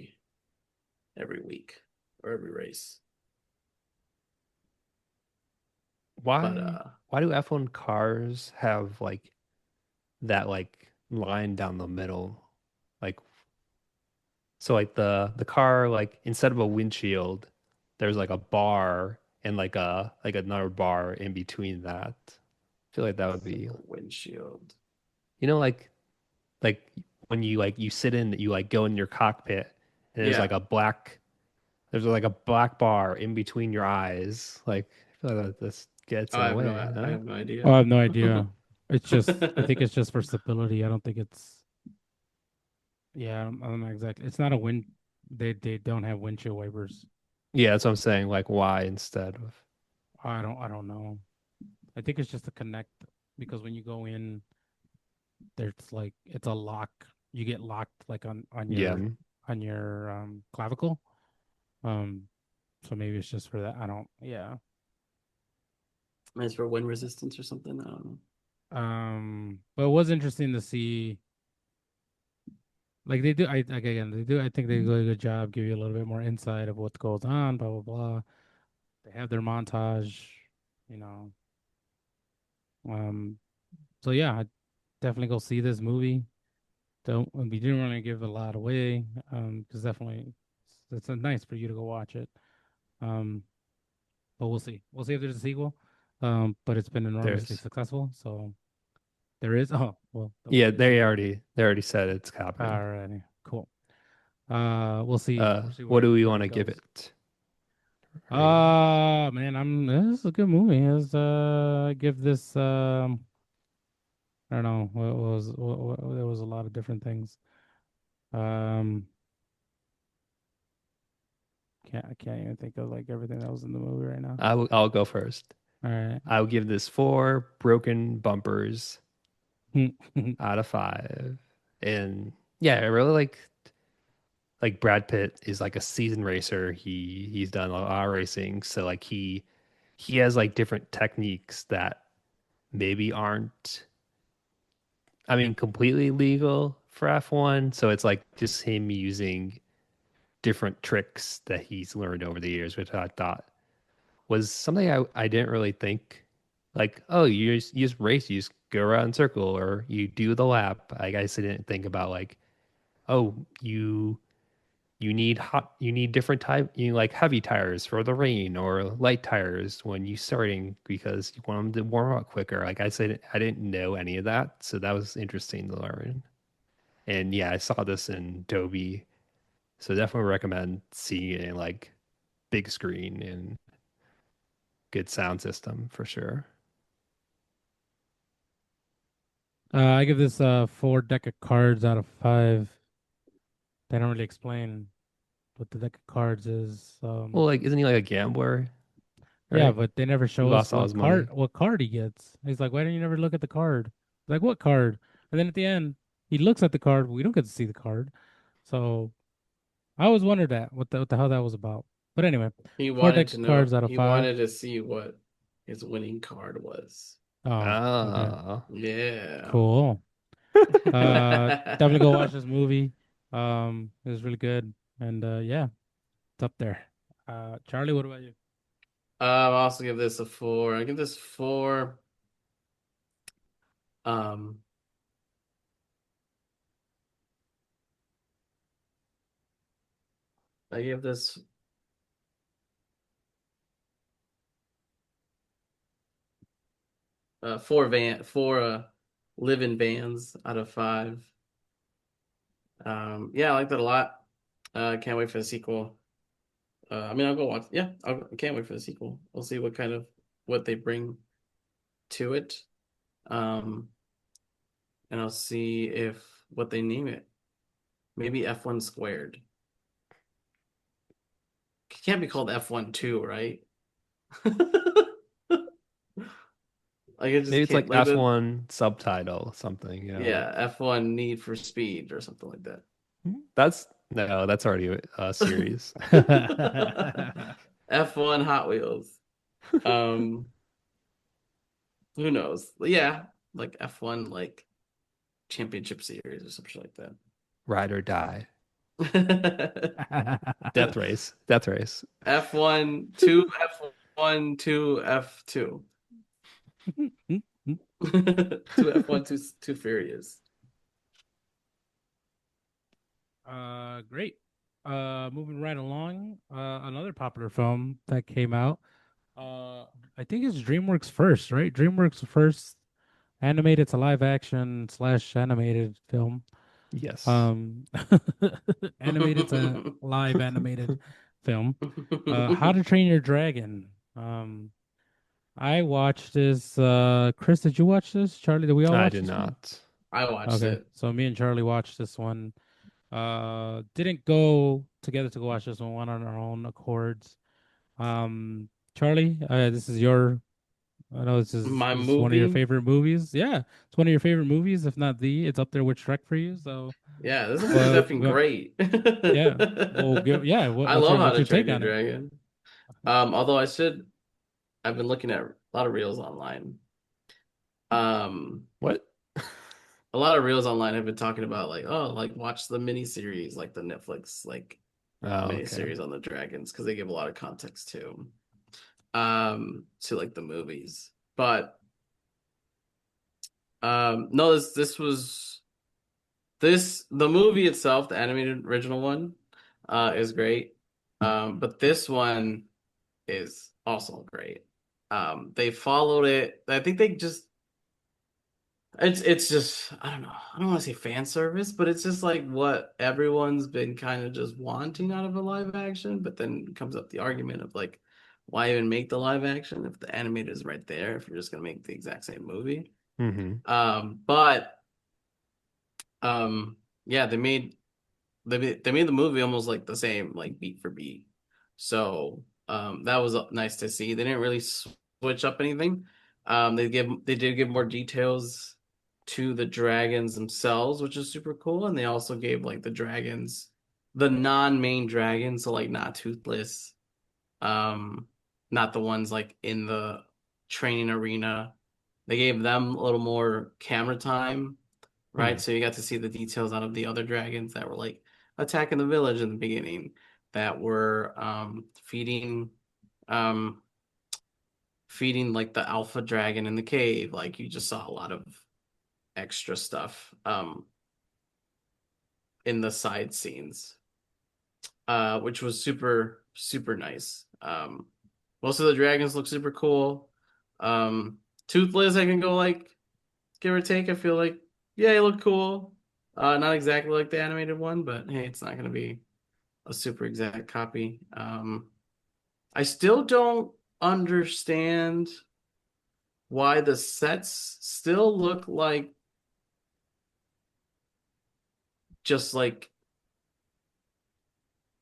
week or every race. But Why do F1 cars have like that like line down the middle? Like so like the car like instead of a windshield, there's like a bar and like another bar in between that. I feel like that would like be a windshield. you know like when you like you sit in you like go in your cockpit and Yeah. there's like a black bar in between your eyes. Like I feel like this gets Oh, in the way, I no? have no Oh, I idea. have no idea. It's just, I think it's just for stability. I don't think it's, yeah, I don't know exactly. It's not a wind. They don't have windshield wipers. Yeah, that's what I'm saying. Like why instead of I don't know. I think it's just to connect because when you go in, there's like it's a lock. You get locked like yeah. on your clavicle. Um, so maybe it's just for that. I don't. Yeah. As for wind resistance or something, I don't know. But it was interesting to see. Like they do, I like again, they do. I think they do a good job, give you a little bit more insight of what goes on. Blah blah blah. They have their montage, you know. Um, so yeah, I definitely go see this movie. Don't we didn't really give a lot away, because definitely it's a nice for you to go watch it. Um, but we'll see. We'll see if there's a sequel. But it's been enormously There's successful, so there is. Oh, well, there'll yeah, be a sequel. they already said it's happening. Alrighty, cool. We'll see. We'll see What do we where want it to give goes. it? Rating. Man, this is a good movie. I give this I don't know there was a lot of different things. Um, I can't even think of like everything that was in the movie right now. I'll go first. All right. I'll give this four broken bumpers out of five. And yeah, I really like Brad Pitt is like a seasoned racer. He's done a lot of racing, so like he has like different techniques that maybe aren't I mean completely legal for F1. So it's like just him using different tricks that he's learned over the years, which I thought was something I didn't really think like, oh, you just race, you just go around in circle or you do the lap. I guess I didn't think about like, oh, you need different type you like heavy tires for the rain or light tires when you starting because you want them to warm up quicker. Like I said, I didn't know any of that, so that was interesting to learn. And yeah, I saw this in Dolby, so definitely recommend seeing it in like big screen and good sound system for sure. I give this four deck of cards out of five. They don't really explain what the deck of cards is. Well, like isn't he like a gambler, Yeah, right? but they never He show us lost all his money. what card he gets. He's like, why don't you never look at the card? Like, what card? And then at the end, he looks at the card, but we don't get to see the card. So I always wondered what the hell that was about. But anyway, four deck of cards out of He five. wanted to see what his winning card was. Oh, okay, Oh. Yeah. cool. Definitely go watch this movie. It was really good, and yeah, it's up there. Charlie, what about you? I'll also give this a four. I give this four. Um, I give this four living vans out of five. Yeah, I like that a lot. Can't wait for the sequel. I mean, I'll go watch. I can't wait for the sequel. We'll see what kind of what they bring to it. Um, and I'll see if what they name it. Maybe F1 squared. It can't be called F1 2, right? Like it just Maybe it's like can't like the F1 subtitle, something, yeah, F1 Need for Speed or something like that. That's no, that's already a series. F1 Hot Wheels. Um, who knows? Yeah, like F1 like championship series or something like Ride or Die. that. Death Race. Death Race. F1 2 F1 2 F2. Two F1 two Furious. Great. Moving right along, another popular film that came out. I think it's DreamWorks first, right? DreamWorks first animated to live action slash animated film. Yes. Um, animated to live animated film. How to Train Your Dragon. I watched this. Chris, did you watch this? Charlie, did we all I watch did this one? not. I watched Okay, it. so me and Charlie watched this one. Didn't go together to go watch this one. Went on our own accords. Charlie, this is your. I know My this is one of your movie. favorite movies. Yeah, it's one of your favorite movies, if not the. It's up there with Shrek for you. So, Yeah, this movie is but, effing but great. yeah, well, yeah. I love How What's to your Train take Your on it? Dragon. Although I've been looking at a lot of reels online. Um, What? a lot of reels online have been talking about like, oh, like watch the miniseries, like the Netflix like Oh, okay. miniseries on the dragons because they give a lot of context too. To like the movies. But no, this was the movie itself, the animated original one, is great. But this one is also great. They followed it. I think they just it's just I don't know. I don't want to say fan service, but it's just like what everyone's been kind of just wanting out of a live action, but then comes up the argument of like why even make the live action if the animated is right there if you're just gonna make the exact same movie. Mm-hmm. But yeah, they made the movie almost like the same, like beat for beat. So that was nice to see. They didn't really switch up anything. They did give more details to the dragons themselves, which is super cool. And they also gave like the dragons, the non-main dragons, so like not toothless, um, not the ones like in the training arena. They gave them a little more camera time, Hmm. right? So you got to see the details out of the other dragons that were like attacking the village in the beginning, that were um feeding like the alpha dragon in the cave. Like you just saw a lot of extra stuff in the side scenes, which was super nice. Most of the dragons look super cool. Um, Toothless, I can go like give or take. I feel like yeah, he looked cool. Not exactly like the animated one, but hey, it's not gonna be a super exact copy. I still don't understand why the sets still look like just like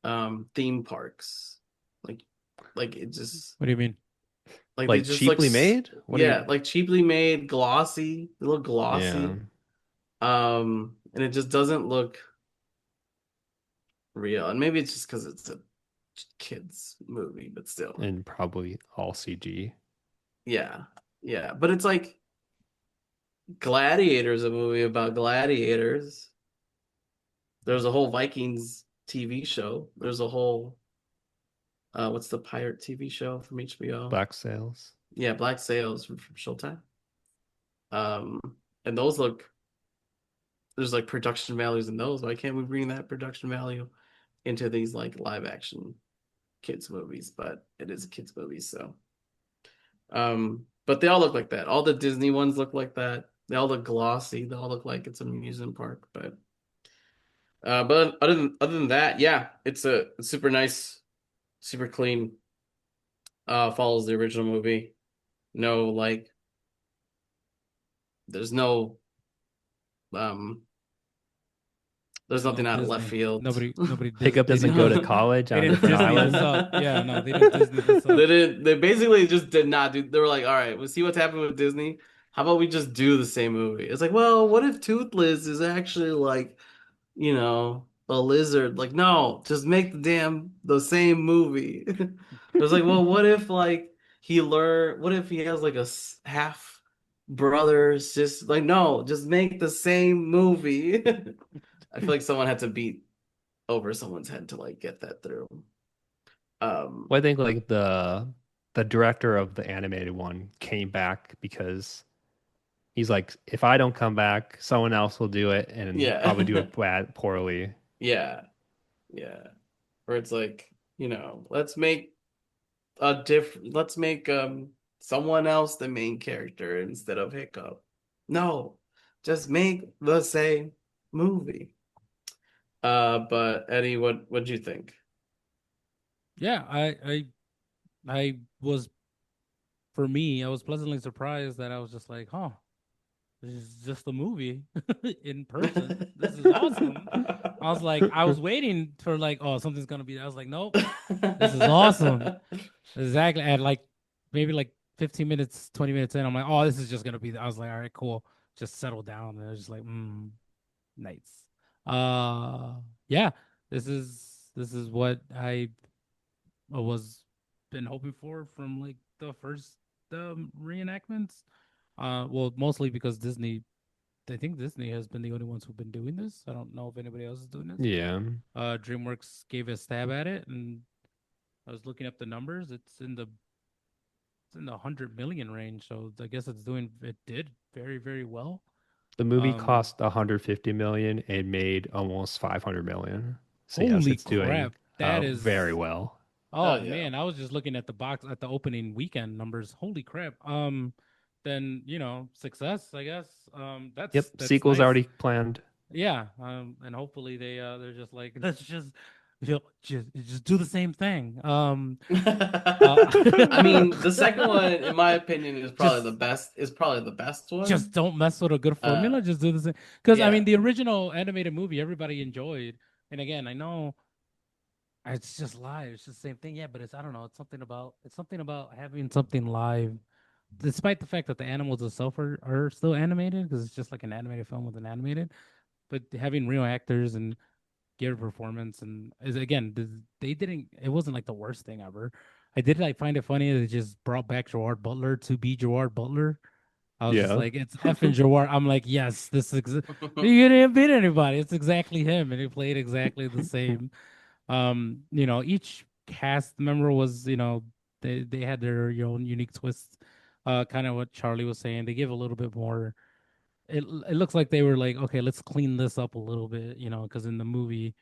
theme parks. Like like it just What do you mean? like they Like just look cheaply made? What do you? yeah, like cheaply made, glossy. They look Yeah, glossy. And it just doesn't look real. And maybe it's just because it's a kids movie, but still. and probably all CG. Yeah. Yeah. But it's like Gladiators, a movie about gladiators. There's a whole Vikings TV show. There's a whole what's the pirate TV show from HBO? Black Sails. Yeah, Black Sails from Showtime. Um, and those look there's like production values in those. Why can't we bring that production value into these like live action kids movies? But it is a kids movie, so but they all look like that. All the Disney ones look like that. They all look glossy. They all look like it's an amusement park. But other than that, yeah, it's a super nice, super clean. Follows the original movie. No like There's no um there's No nothing out of left Disney. field. Nobody Hiccup they doesn't didn't go to college they on a didn't different Disney this island. up. Yeah, no, they didn't Disney this They up. didn't they basically just did not do they were like, all right, we'll see what's happening with Disney. How about we just do the same movie? It's like, well, what if Toothless is actually like, a lizard? Like, no, just make the same movie. It was like, well, what if like what if he has like a half brother, just like, no, just make the same movie. I feel like someone had to beat over someone's head to like get that through. Um, Well, I think like the director of the animated one came back because he's like, if I don't come back, someone else will do it and yeah. probably do it poorly. Yeah. Yeah. Where it's like, let's make someone else the main character instead of Hiccup. No, just make the same movie. But Eddie, what'd you think? Yeah, I was for me, I was pleasantly surprised that I was just like, huh, this is just a movie in person. This is awesome. I was like, I was waiting for like, oh, something's gonna be. I was like, nope, this is awesome. Exactly. At like maybe like 15 minutes, 20 minutes in, I'm like, oh, this is just gonna be. I was like, all right, cool. Just settle down. And I was just like, nice. Uh, yeah, this is what I was been hoping for from like the first reenactments. Well, mostly because Disney. I think Disney has been the only ones who've been doing this. I don't know if anybody else is doing this. Yeah. DreamWorks gave a stab at it, and I was looking up the numbers. It's in the 100 million range, so I guess it did very, very well. The movie Um, cost 150 million and made almost 500 million. So yes, Holy it's doing crap. That very is well. Oh Oh yeah. man, I was just looking at the box at the opening weekend numbers. Holy crap. Then, success, I guess. That's Yep, that's sequel's nice. already planned. Yeah, and hopefully they're just like let's just do the same thing. Uh I mean, the second one, in my opinion, is probably the just best. Is probably the best just one. don't mess with a good Uh, formula. Just do the same. Because I mean, yeah. the original animated movie everybody enjoyed, and again, I know it's just live. It's just the same thing. Yeah, but I don't know. It's something about having something live, despite the fact that the animals itself are still animated because it's just like an animated film with an animated. But having real actors and give a performance and is again, they didn't. It wasn't like the worst thing ever. I did like find it funny that they just brought back Gerard Butler to be Gerard Butler. I was just Yeah. like, it's effing Gerard. I'm like, yes, you didn't beat anybody. It's exactly him, and he played exactly the same. Each cast member was, they had their own unique twists. Kind of what Charlie was saying. They give a little bit more. It looks like they were like, okay, let's clean this up a little bit, because in the movie,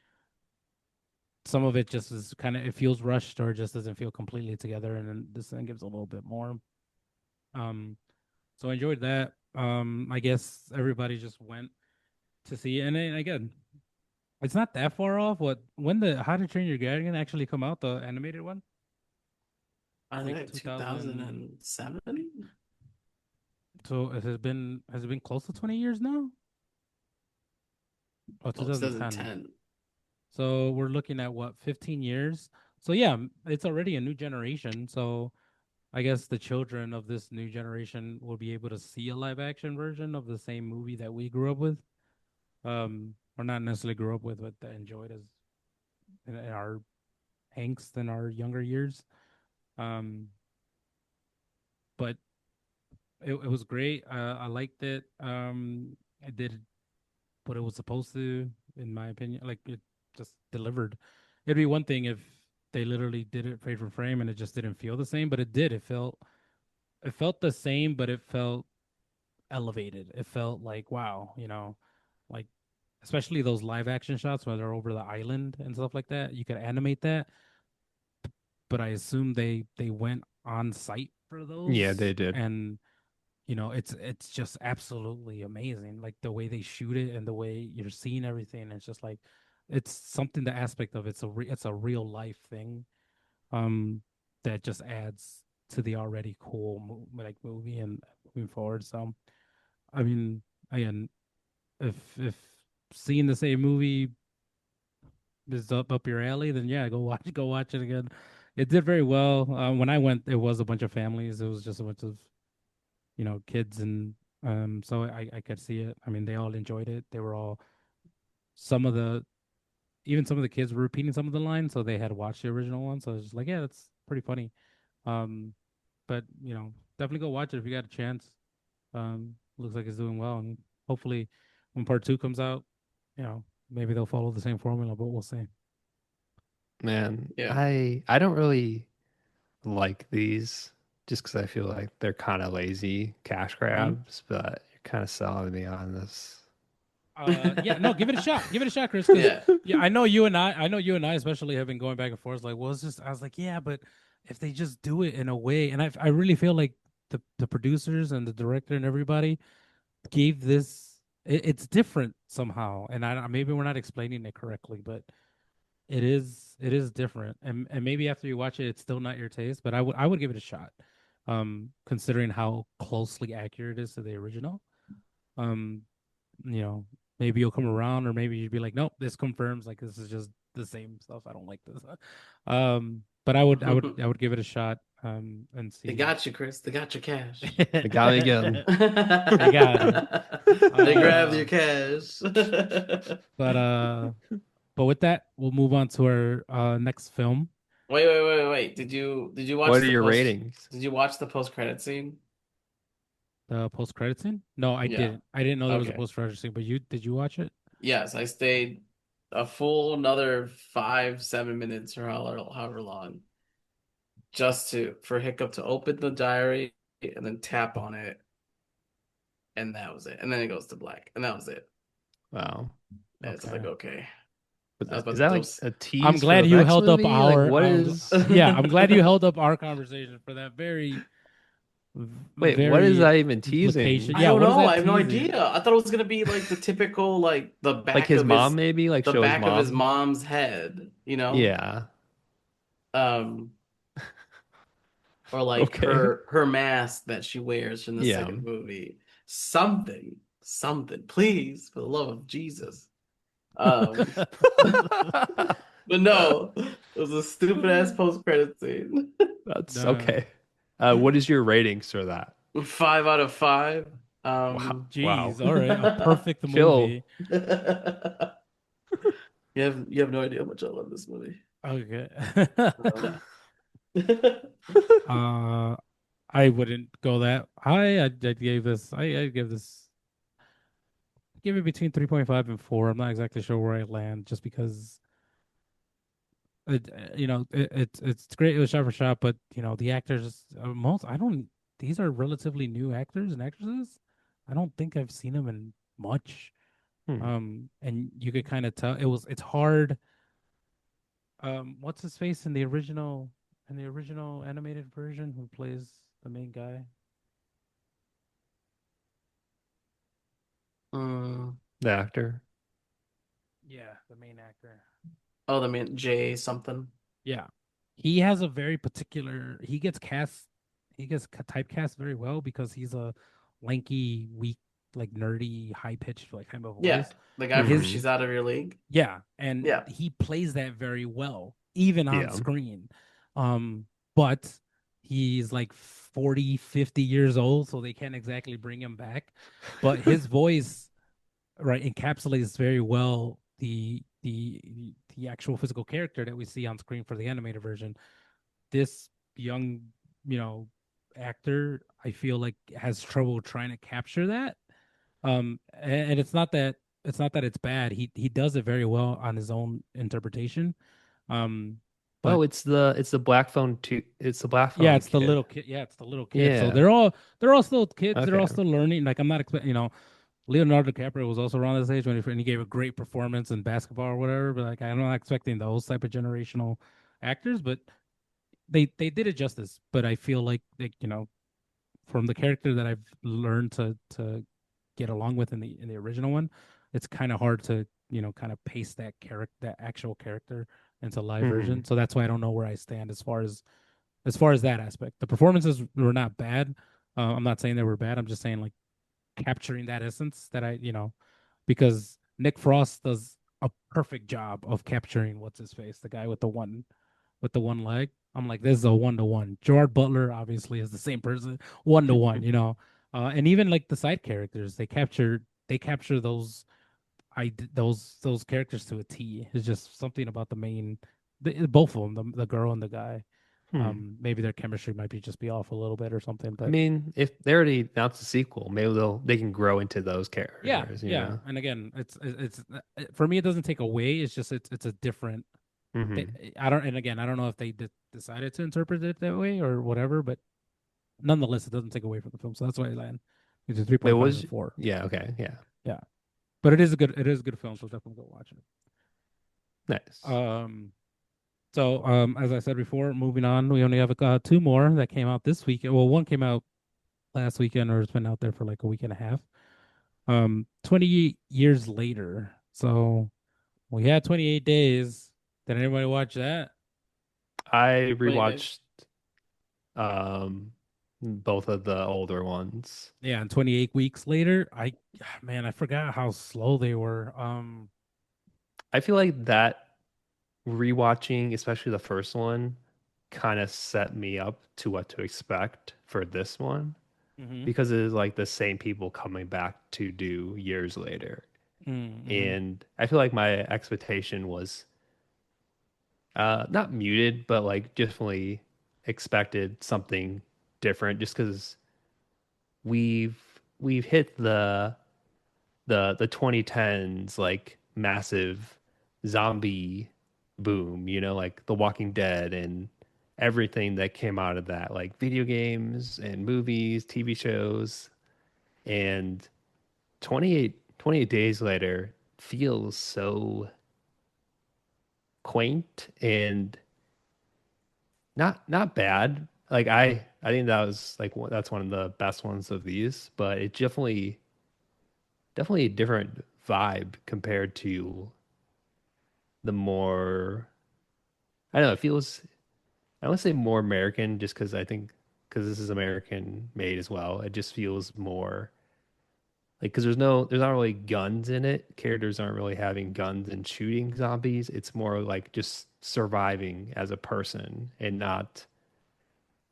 some of it just is kind of it feels rushed or just doesn't feel completely together, and then this thing gives a little bit more. Um, so I enjoyed that. I guess everybody just went to see, and then, again, it's not that far off. When the How to Train Your Dragon actually come out, the animated one? I Like think 2000. 2007. So has it been close to 20 years now? Oh, Oh, 2010. 2010. So we're looking at what, 15 years? So yeah, it's already a new generation. So I guess the children of this new generation will be able to see a live action version of the same movie that we grew up with. Or not necessarily grew up with, but that enjoyed as in our angst in our younger years. Um, but it was great. I liked it. It did what it was supposed to, in my opinion. Like, it just delivered. It'd be one thing if they literally did it frame for frame and it just didn't feel the same, but it did. It felt the same, but it felt elevated. It felt like, wow, like, especially those live action shots where they're over the island and stuff like that. You could animate that, but I assume they went on site for Yeah, those, they did. and it's just absolutely amazing, like the way they shoot it and the way you're seeing everything. It's just like it's something, the aspect of it's a real life thing, um that just adds to the already cool movie and moving forward. So I mean, again, if seeing the same movie is up your alley, then yeah, go watch it again. It did very well. When I went, it was a bunch of families. It was just a bunch of kids, and so I could see it. I mean, they all enjoyed it. They were all some of the even some of the kids were repeating some of the lines, so they had watched the original one. So I was just like, yeah, that's pretty funny. Um, but definitely go watch it if you got a chance. Looks like it's doing well, and hopefully, when part two comes out, maybe they'll follow the same formula, but we'll see. Man, Yeah. I don't really like these just because I feel like they're kind of lazy cash Hmm. grabs, but you're kind of selling me on this. Yeah, no, give it a shot. Give it a shot, Chris, because Yeah. yeah, I know you and I especially have been going back and forth. Like, well, it's just, I was like, yeah, but if they just do it in a way, and I really feel like the producers and the director and everybody gave this, it's different somehow, and maybe we're not explaining it correctly, but it is different, and maybe after you watch it, it's still not your taste, but I would give it a shot, considering how closely accurate it is to the original. Um, you know, maybe you'll come around, or maybe you'd be like, nope, this confirms like this is just the same stuff. I don't like this. But I would give it a shot, and They see. got you, Chris. They got your cash. They got me again. They got it. They grabbed Uh, your cash. but with that, we'll move on to our next film, Wait. Did you What watch are the your post? ratings? Did you watch the post credit scene? the post credit scene. No, I Yeah. didn't. I didn't know there was a Okay. post credit scene. But did you watch it? Yes, I stayed a full another 5, 7 minutes or however long just to for Hiccup to open the diary and then tap on it, and that was it. And then it goes to black, and that was it. Wow. And it's like Okay. okay, But I was is about that to like dose. a I'm tease for glad the you next held up movie? Like our. what is Yeah, I'm glad you held up our conversation for that Wait, what is very that even implication. teasing? I Yeah, don't what is know. I that have no teasing? idea. I thought it was gonna be like the typical like Like his mom maybe? Like the show his back of his mom? mom's head, Yeah. um, or like Okay. her mask that she wears in the Yeah. second movie. Something, please, for the love of Jesus. Um, but no, it was a stupid ass post credit scene. That's Uh, okay. What is your ratings for that? 5 out of 5. Wow. Jeez, Wow. all right, a perfect Chill. movie. You have no idea how much I love this movie. Okay. Um, uh, I wouldn't go that high. I'd give this, give it between 3.5 and 4. I'm not exactly sure where I land, just because it's great. It was shot for shot, but the actors, most I don't. These are relatively new actors and actresses. I don't think I've seen them in much. Hmm. And you could kind of tell it's hard. What's his face in the original animated version, who plays the main guy? mm, The actor. Yeah, the main actor. oh, the man Jay something. Yeah. He has a very particular, he gets typecast very well because he's a lanky, weak, like nerdy, high pitched, like kind of Yeah, voice. the guy And from Hmm. She's Out of Your League. yeah, and Yeah, he plays that very well, even on Yeah. screen. But he's like 40, 50 years old, so they can't exactly bring him back. But his voice, right, encapsulates very well the actual physical character that we see on screen for the animated version. This young, you know, actor, I feel like has trouble trying to capture that. And it's not that it's bad. He does it very well on his own interpretation. Um, but Oh, it's the Black Phone two. It's the Black yeah, Phone it's the kid. little kid. Yeah, it's the little kid. So Yeah. they're all still kids. They're Okay. all still learning. Like I'm not expecting, Leonardo DiCaprio was also around this age and he gave a great performance in basketball or whatever. But like I'm not expecting those type of generational actors, but they did it justice. But I feel like from the character that I've learned to get along with in the original one, it's kind of hard to kind of paste that actual character into live Hmm. version. So that's why I don't know where I stand as far as that aspect. The performances were not bad. I'm not saying they were bad. I'm just saying like capturing that essence that because Nick Frost does a perfect job of capturing what's his face, the guy with the one leg. I'm like, this is a 1-to-1. Gerard Butler obviously is the same person, 1-to-1. And even like the side characters, they capture those characters to a T. It's just something about both of them, the girl and the guy. Hmm. Maybe their chemistry might be off a little bit or something, I but mean, if they already announced a sequel, maybe they can grow into those yeah, characters, you yeah. know? And again, for me, it doesn't take away. It's just it's a different. Hmm. I don't, and again, I don't know if they decided to interpret it that way or whatever, but nonetheless, it doesn't take away from the film. So that's why I land. It's a three It point five was, and four. yeah, okay, yeah, Yeah, but it is a good film. So definitely go watch it. nice. So as I said before, moving on, we only have two more that came out this weekend. Well, one came out last weekend, or it's been out there for like a week and a half. 28 years later. So we had 28 days. Did anybody watch that? I 28 days. rewatched both of the older ones. Yeah, and 28 weeks later, man, I forgot how slow they were. I feel like that rewatching, especially the first one, kind of set me up to what to expect for this one Mm-hmm, because it is like the same people coming back to do years later. mm-hmm, And I feel like my expectation was not muted, but like definitely expected something different just because we've we've hit the 2010s like massive zombie boom, you know, like The Walking Dead and everything that came out of that, like video games and movies, TV shows, and 28 days later feels so quaint and not bad. Like I think that was like that's one of the best ones of these, but it definitely a different vibe compared to the more I don't know, it feels I want to say more American just because I think because this is American made as well. It just feels more like because there's not really guns in it. Characters aren't really having guns and shooting zombies. It's more like just surviving as a person and not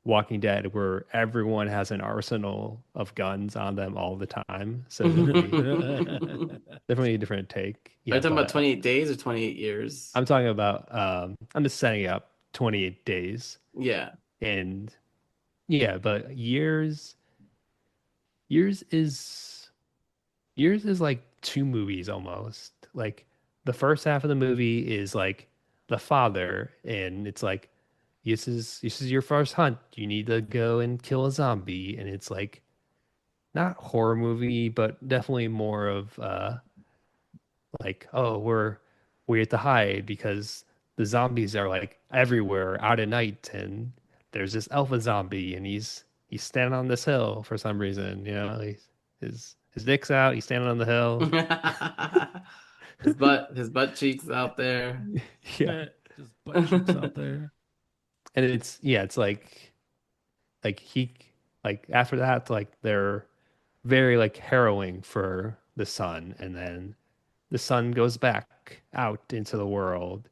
Walking Dead where everyone has an arsenal of guns on them all the time. So mm-hmm. definitely a different take. Are you Yeah, talking about but 28 days or 28 years? I'm talking about I'm just setting up 28 days Yeah. and yeah, but years is years is like two movies almost. Like the first half of the movie is like the father and it's like this is your first hunt. You need to go and kill a zombie and it's like not horror movie, but definitely more of like oh we have to hide because the zombies are like everywhere out at night and there's this alpha zombie and he's standing on this hill for some reason, you know, his dick's out, he's standing on the hill. His butt cheeks out there. Yeah. Just butt cheeks out there. And it's yeah, it's like he like after that like they're very like harrowing for the son and then the son goes back out into the world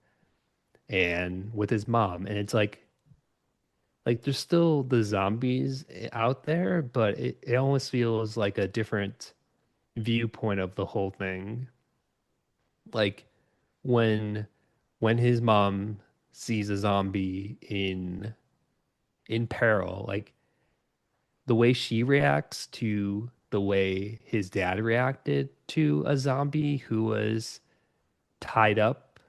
and with his mom and it's like there's still the zombies out there but it almost feels like a different viewpoint of the whole thing like when his mom sees a zombie in peril like the way she reacts to the way his dad reacted to a zombie who was tied up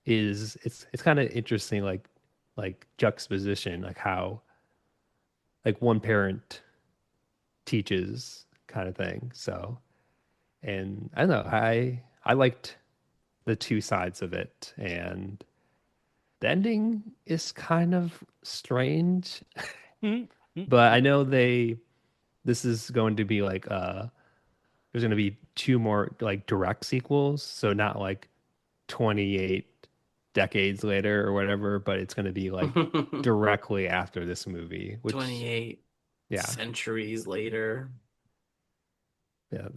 is it's kind of interesting like juxtaposition like how like one parent teaches kind of thing so and I don't know I liked the two sides of it and the ending is kind of strange but I know this is going to be like there's going to be two more like direct sequels so not like 28 decades later or whatever but it's going to be like directly after this movie which 28 yeah centuries later. Yeah,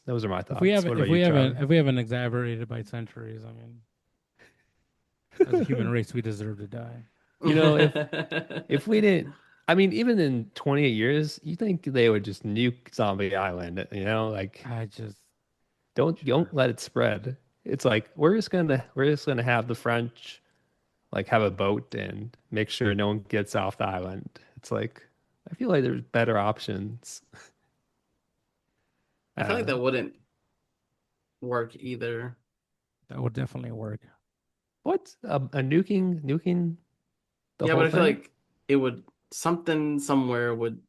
those are my If we thoughts. haven't, What if about we you, haven't, Charlie? if we haven't exaggerated by centuries, I mean, as a human race, we deserve to die. You know, if we didn't, I mean, even in 28 years, you think they would just nuke Zombie Island, you know? Like I just, don't let it spread. It's like we're just gonna have the French like have a boat and make sure no one gets off the island. It's like I feel like there's better options. I I feel don't like that know. wouldn't work either. that would definitely work. What a nuking the Yeah, whole but I feel thing? like it would something somewhere would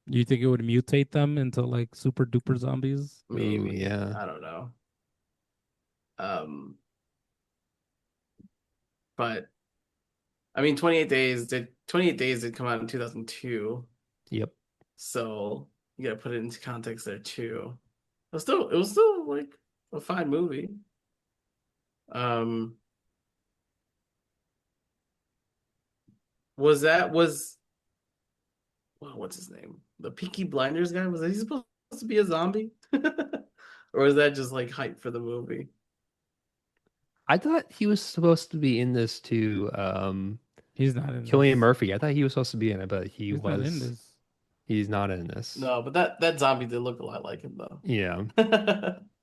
You think it would mutate them into like super duper zombies? Maybe, maybe. yeah. I don't know. Um, but I mean 28 Days did come out in 2002. Yep. So you gotta put it into context there too. It was still like a fine movie. Um, was wow, what's his name? The Peaky Blinders guy, was he supposed to be a zombie? Or is that just like hype for the movie? I thought he was supposed to be in this too. He's not in Killian this. Murphy. I thought he was supposed to be in it, but He's not in this. he's not in this. No, but that zombie did look a lot like him though. Yeah.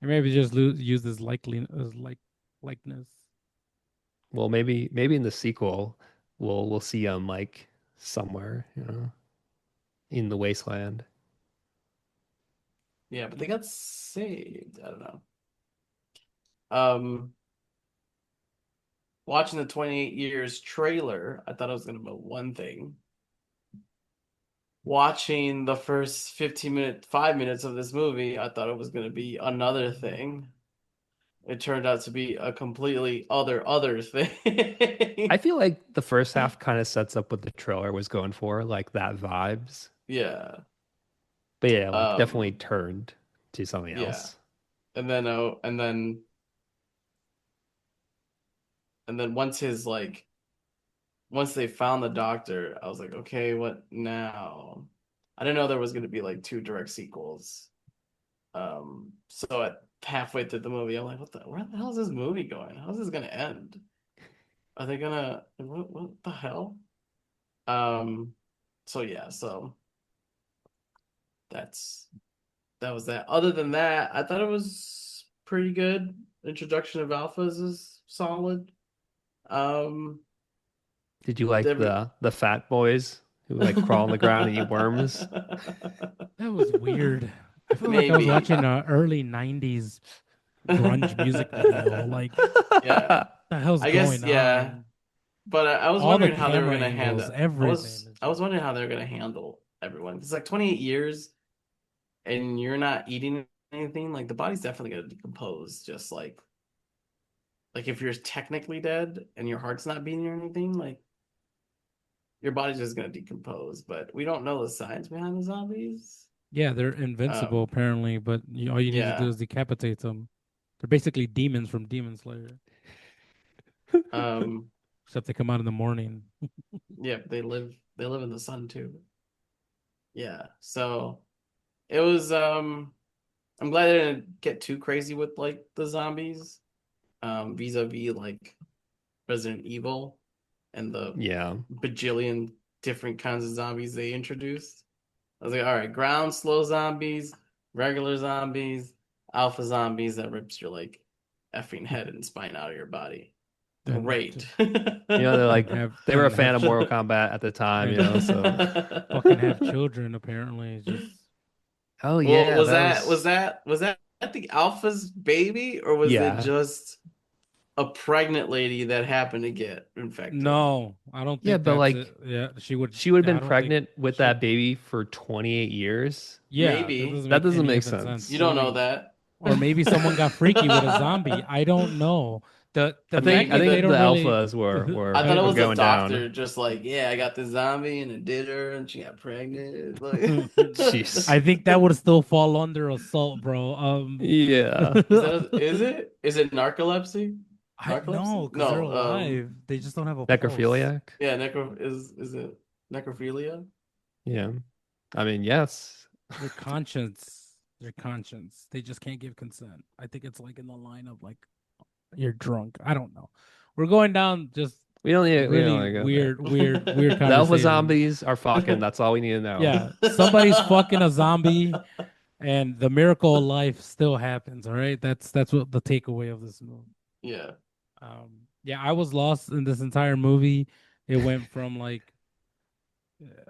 Or maybe just use his likely as like likeness. Well, maybe in the sequel we'll see him like somewhere, in the wasteland. Yeah, but they got saved. I don't know. Um, Watching the 28 years trailer, I thought it was gonna be one thing. Watching the first 5 minutes of this movie, I thought it was gonna be another thing. It turned out to be a completely other I thing. feel like the first half kind of sets up what the trailer was going for, like that vibes. Yeah. But yeah, like definitely Um, turned to something yeah. else. And then and then once they found the doctor, I was like, okay, what now? I didn't know there was gonna be like two direct sequels. So at halfway through the movie, I'm like, where the hell is this movie going? How's this gonna end? Are they gonna what the hell? Um, so yeah, so that's that was that. Other than that, I thought it was pretty good. Introduction of alphas is solid. Um, Did you like every the fat boys who like crawl on the ground and eat worms? That was weird. I felt like I was maybe, watching a early '90s grunge music video. Like, yeah. the hell's I guess going yeah. on? But I was All the wondering how they were camera gonna handle. angles, everything is I was just wondering how they were gonna handle everyone. It's like 28 years, and you're not eating anything. Like the body's definitely gonna decompose. Just like if you're technically dead and your heart's not beating or anything, like your body's just gonna decompose. But we don't know the science behind the zombies. yeah, they're invincible Um, apparently, but all you need to do yeah. is decapitate them. They're basically demons from Demon Slayer, Um, except they come out in the morning. yeah. They live in the sun too. Yeah. So it was. I'm glad they didn't get too crazy with like the zombies. Vis-a-vis like Resident Evil and the Yeah. bajillion different kinds of zombies they introduced. I was like, all right, ground slow zombies, regular zombies, alpha zombies that rips your like effing head and spine out of your body. Then Great. just They're fucking like have they were a and have fan of Mortal Kombat at the time, and so fucking have children apparently. Just oh Well, yeah, that was was that the alpha's baby, or was it yeah. just a pregnant lady that happened to get infected? no, I don't Yeah, think but that's it. like Yeah, she would. she would have I been don't think pregnant with she. that baby for 28 years. Yeah, that Maybe. doesn't That make doesn't any make effing sense. You sense. don't know Like, that. or maybe someone got freaky with a zombie. I don't know. The I think fact I Maybe that they think the the don't really. alphas were I thought it were was the going down. doctor just like, yeah, I got the zombie and it did her and she got pregnant. Like Jeez. I think that would still fall under assault, bro. Yeah. is it narcolepsy? I no, Narcolepsy? because they're No, alive. They just don't have a pulse. Necrophiliac? yeah, is it necrophilia? Yeah. I mean, yes. Their conscience. their conscience. They just can't give consent. I think it's like in the line of like you're drunk. I don't know. We're going down just We don't really want to go there. weird The alpha conversation. zombies are fucking. That's all we need to know. Yeah, somebody's fucking a zombie, and the miracle of life still happens. All right, that's what the takeaway of this movie. Yeah. Yeah, I was lost in this entire movie. It went from like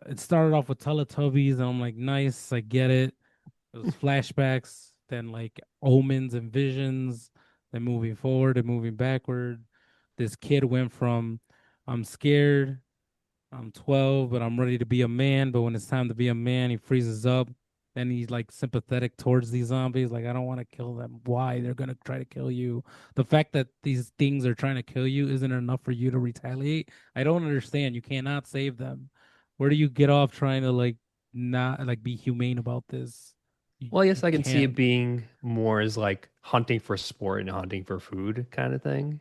it started off with Teletubbies, and I'm like, nice, I get it. It was flashbacks, then like omens and visions, then moving forward and moving backward. This kid went from I'm scared, I'm 12, but I'm ready to be a man. But when it's time to be a man, he freezes up. Then he's like sympathetic towards these zombies. Like, I don't want to kill them. Why? They're going to try to kill you. The fact that these things are trying to kill you isn't enough for you to retaliate. I don't understand. You cannot save them. Where do you get off trying to like not like be humane about this? Well, You yes, I can see can't. it being more as like hunting for sport and hunting for food kind of thing.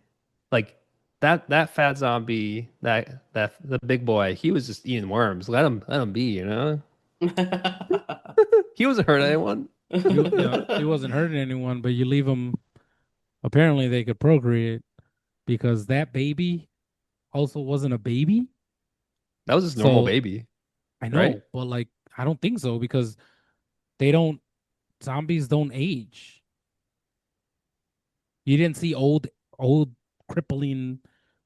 Like that fat zombie, that the big boy, he was just eating worms. Let him be, you know? He wasn't hurting anyone. He wasn't hurting anyone, but you leave them. Apparently, they could procreate because that baby also wasn't a baby. That was his normal So baby, I right? know, but like I don't think so because they don't zombies don't age. You didn't see old crippling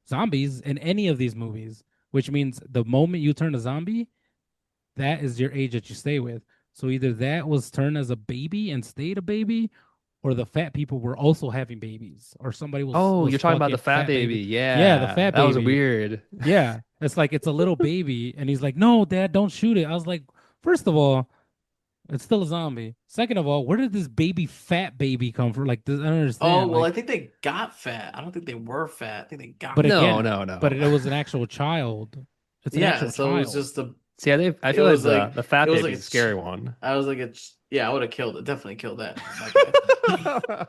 zombies in any of these movies, which means the moment you turn a zombie, that is your age that you stay with. So either that was turned as a baby and stayed a baby, or the fat people were also having babies, or somebody Oh, was you're talking about the fucking fat fat baby. baby. Yeah, the Yeah, fat that was baby. weird. Yeah, it's a little baby, and he's like, "No, Dad, don't shoot it." I was like, first of all, it's still a zombie. Second of all, where did this baby fat baby come from? Like, I don't Oh, understand. well, I Like, think they got fat. I don't think they were fat. I think they but got No, fat. again, no, but no. it was an actual child. It's an Yeah, actual so it was child. just a See, I it feel like was like the it fat was like baby's a a scary one. I was like yeah, I would have killed it. Definitely killed that guy.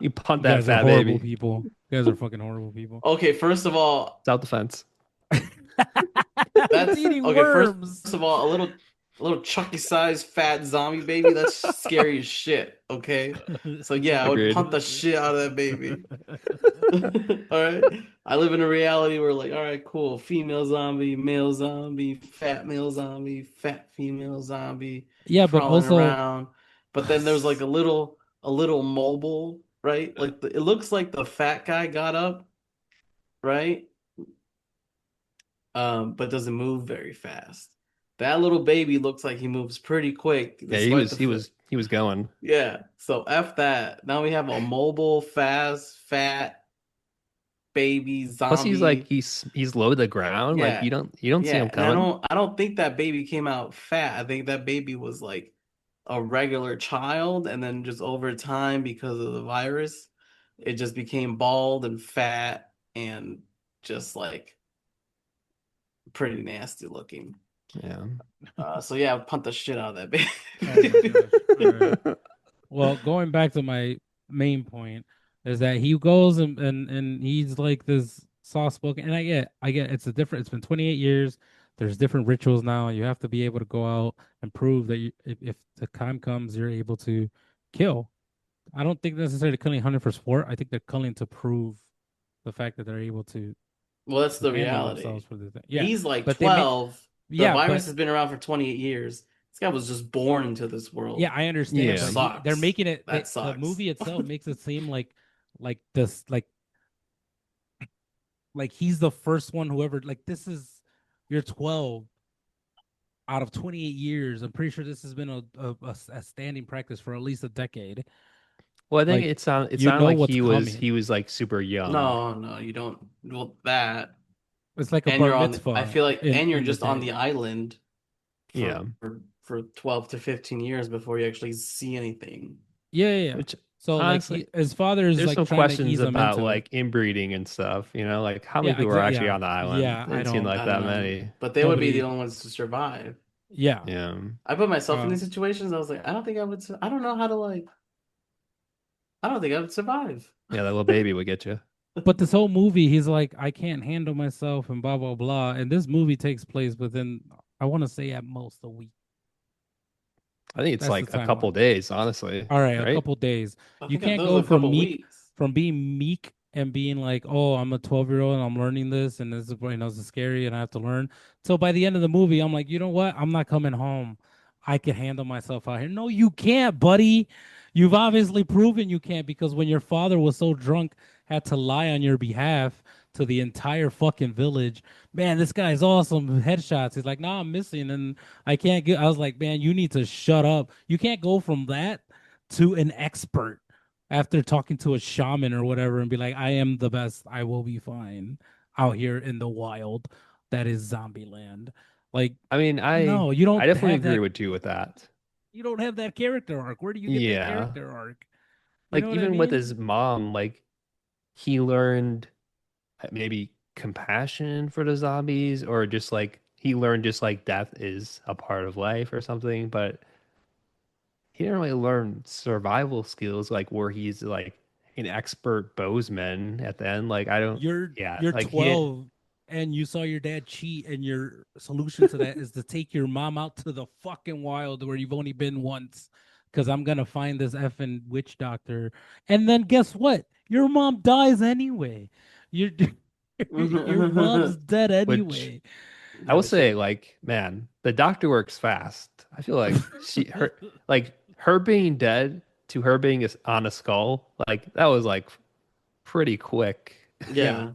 You punt You that guys are fat horrible baby. people. You guys are fucking horrible people. Okay, first of all, Self defense. It's that's eating okay. First worms. of all, a little Chucky sized fat zombie baby. That's scary as shit. Okay, so yeah, I would Agreed. punt the shit out of that baby. All right, I live in a reality where like, all right, cool, female zombie, male zombie, fat male zombie, fat female zombie, Yeah, but crawling also, around. But then there's like a little mobile, right? Like it looks like the fat guy got up, right? But doesn't move very fast. That little baby looks like he moves pretty quick, Yeah, despite the fact. he was going. Yeah, so F that. Now we have a mobile, fast, fat baby Plus, zombie. he's low to the ground. Like Yeah, you don't see yeah, him and coming. I don't think that baby came out fat. I think that baby was like a regular child, and then just over time, because of the virus, it just became bald and fat and just like pretty nasty looking. Yeah. So yeah, punt the shit out of that oh my baby. gosh. All right. Well, going back to my main point is that he goes and he's like this soft spoken, and I get it's a different. It's been 28 years. There's different rituals now. You have to be able to go out and prove that if the time comes, you're able to kill. I don't think necessarily killing hunting for sport. I think they're killing to prove the fact that they're able Well, that's to the handle themselves reality. for the thing. Yeah, He's like but they make 12. The yeah, virus but has been around for 28 years. This guy was just born into this yeah, world, I which understand, but Yeah. they're sucks. making it That the sucks. movie itself makes it seem like this like he's the first one whoever like this is you're 12 out of 28 years. I'm pretty sure this has been a standing practice for at least a decade. Well, I think Like it you sounded know like what's he coming. was like super young. No, no, you don't. Well, that. It's like a And bar you're on I mitzvah feel like, and you're in the just on day. the island for Yeah. 12 to 15 years before you actually see anything. Yeah. Which So like honestly, his father is there's like some trying to questions ease him about into it. like inbreeding and stuff, you know, like how many Yeah, people are exactly. actually Yeah, on the island? yeah. It I didn't seem don't. like I don't that know. many. But they would be the Nobody. only ones to survive. Yeah. Yeah. I put myself in Uh, these situations. I was like, I don't think I would. I don't know how to like. I don't think I would survive. Yeah, that little baby would get you. but this whole movie, he's like, I can't handle myself and blah blah blah. And this movie takes place within, I want to say at most a week. I think it's That's the like a couple timeline. days, honestly, All right, a right? couple days. I You think I can't thought it go was a couple weeks. from being meek and being like, "Oh, I'm a 12-year-old and I'm learning this and this is this is scary and I have to learn." So by the end of the movie, I'm like, "You know what? I'm not coming home. I can handle myself out here." No, you can't, buddy. You've obviously proven you can't because when your father was so drunk, had to lie on your behalf to the entire fucking village. Man, this guy's awesome. Headshots. He's like, "Nah, I'm missing and I can't get." I was like, "Man, you need to shut up. You can't go from that to an expert after talking to a shaman or whatever and be like, I am the best. I will be fine out here in the wild. That is zombie land." Like, I mean, no, I definitely agree with you with that. you don't have that character arc. Where do you get that Yeah. character arc? You Like know what I even with mean? his mom, like he learned maybe compassion for the zombies or just like he learned just like death is a part of life or something, but he didn't really learn survival skills like where he's like an expert bowsman at the end. Like I don't yeah, You're like he 12 and you saw your dad cheat and your solution to that is to take your mom out to the fucking wild where you've only been once because I'm gonna find this effing witch doctor. And then guess what? Your mom dies anyway. Your your mom's dead which anyway. I Yeah, will but she, say, like, man, the doctor works fast. I feel like her being dead to her being on a skull, like that was like pretty quick. Yeah.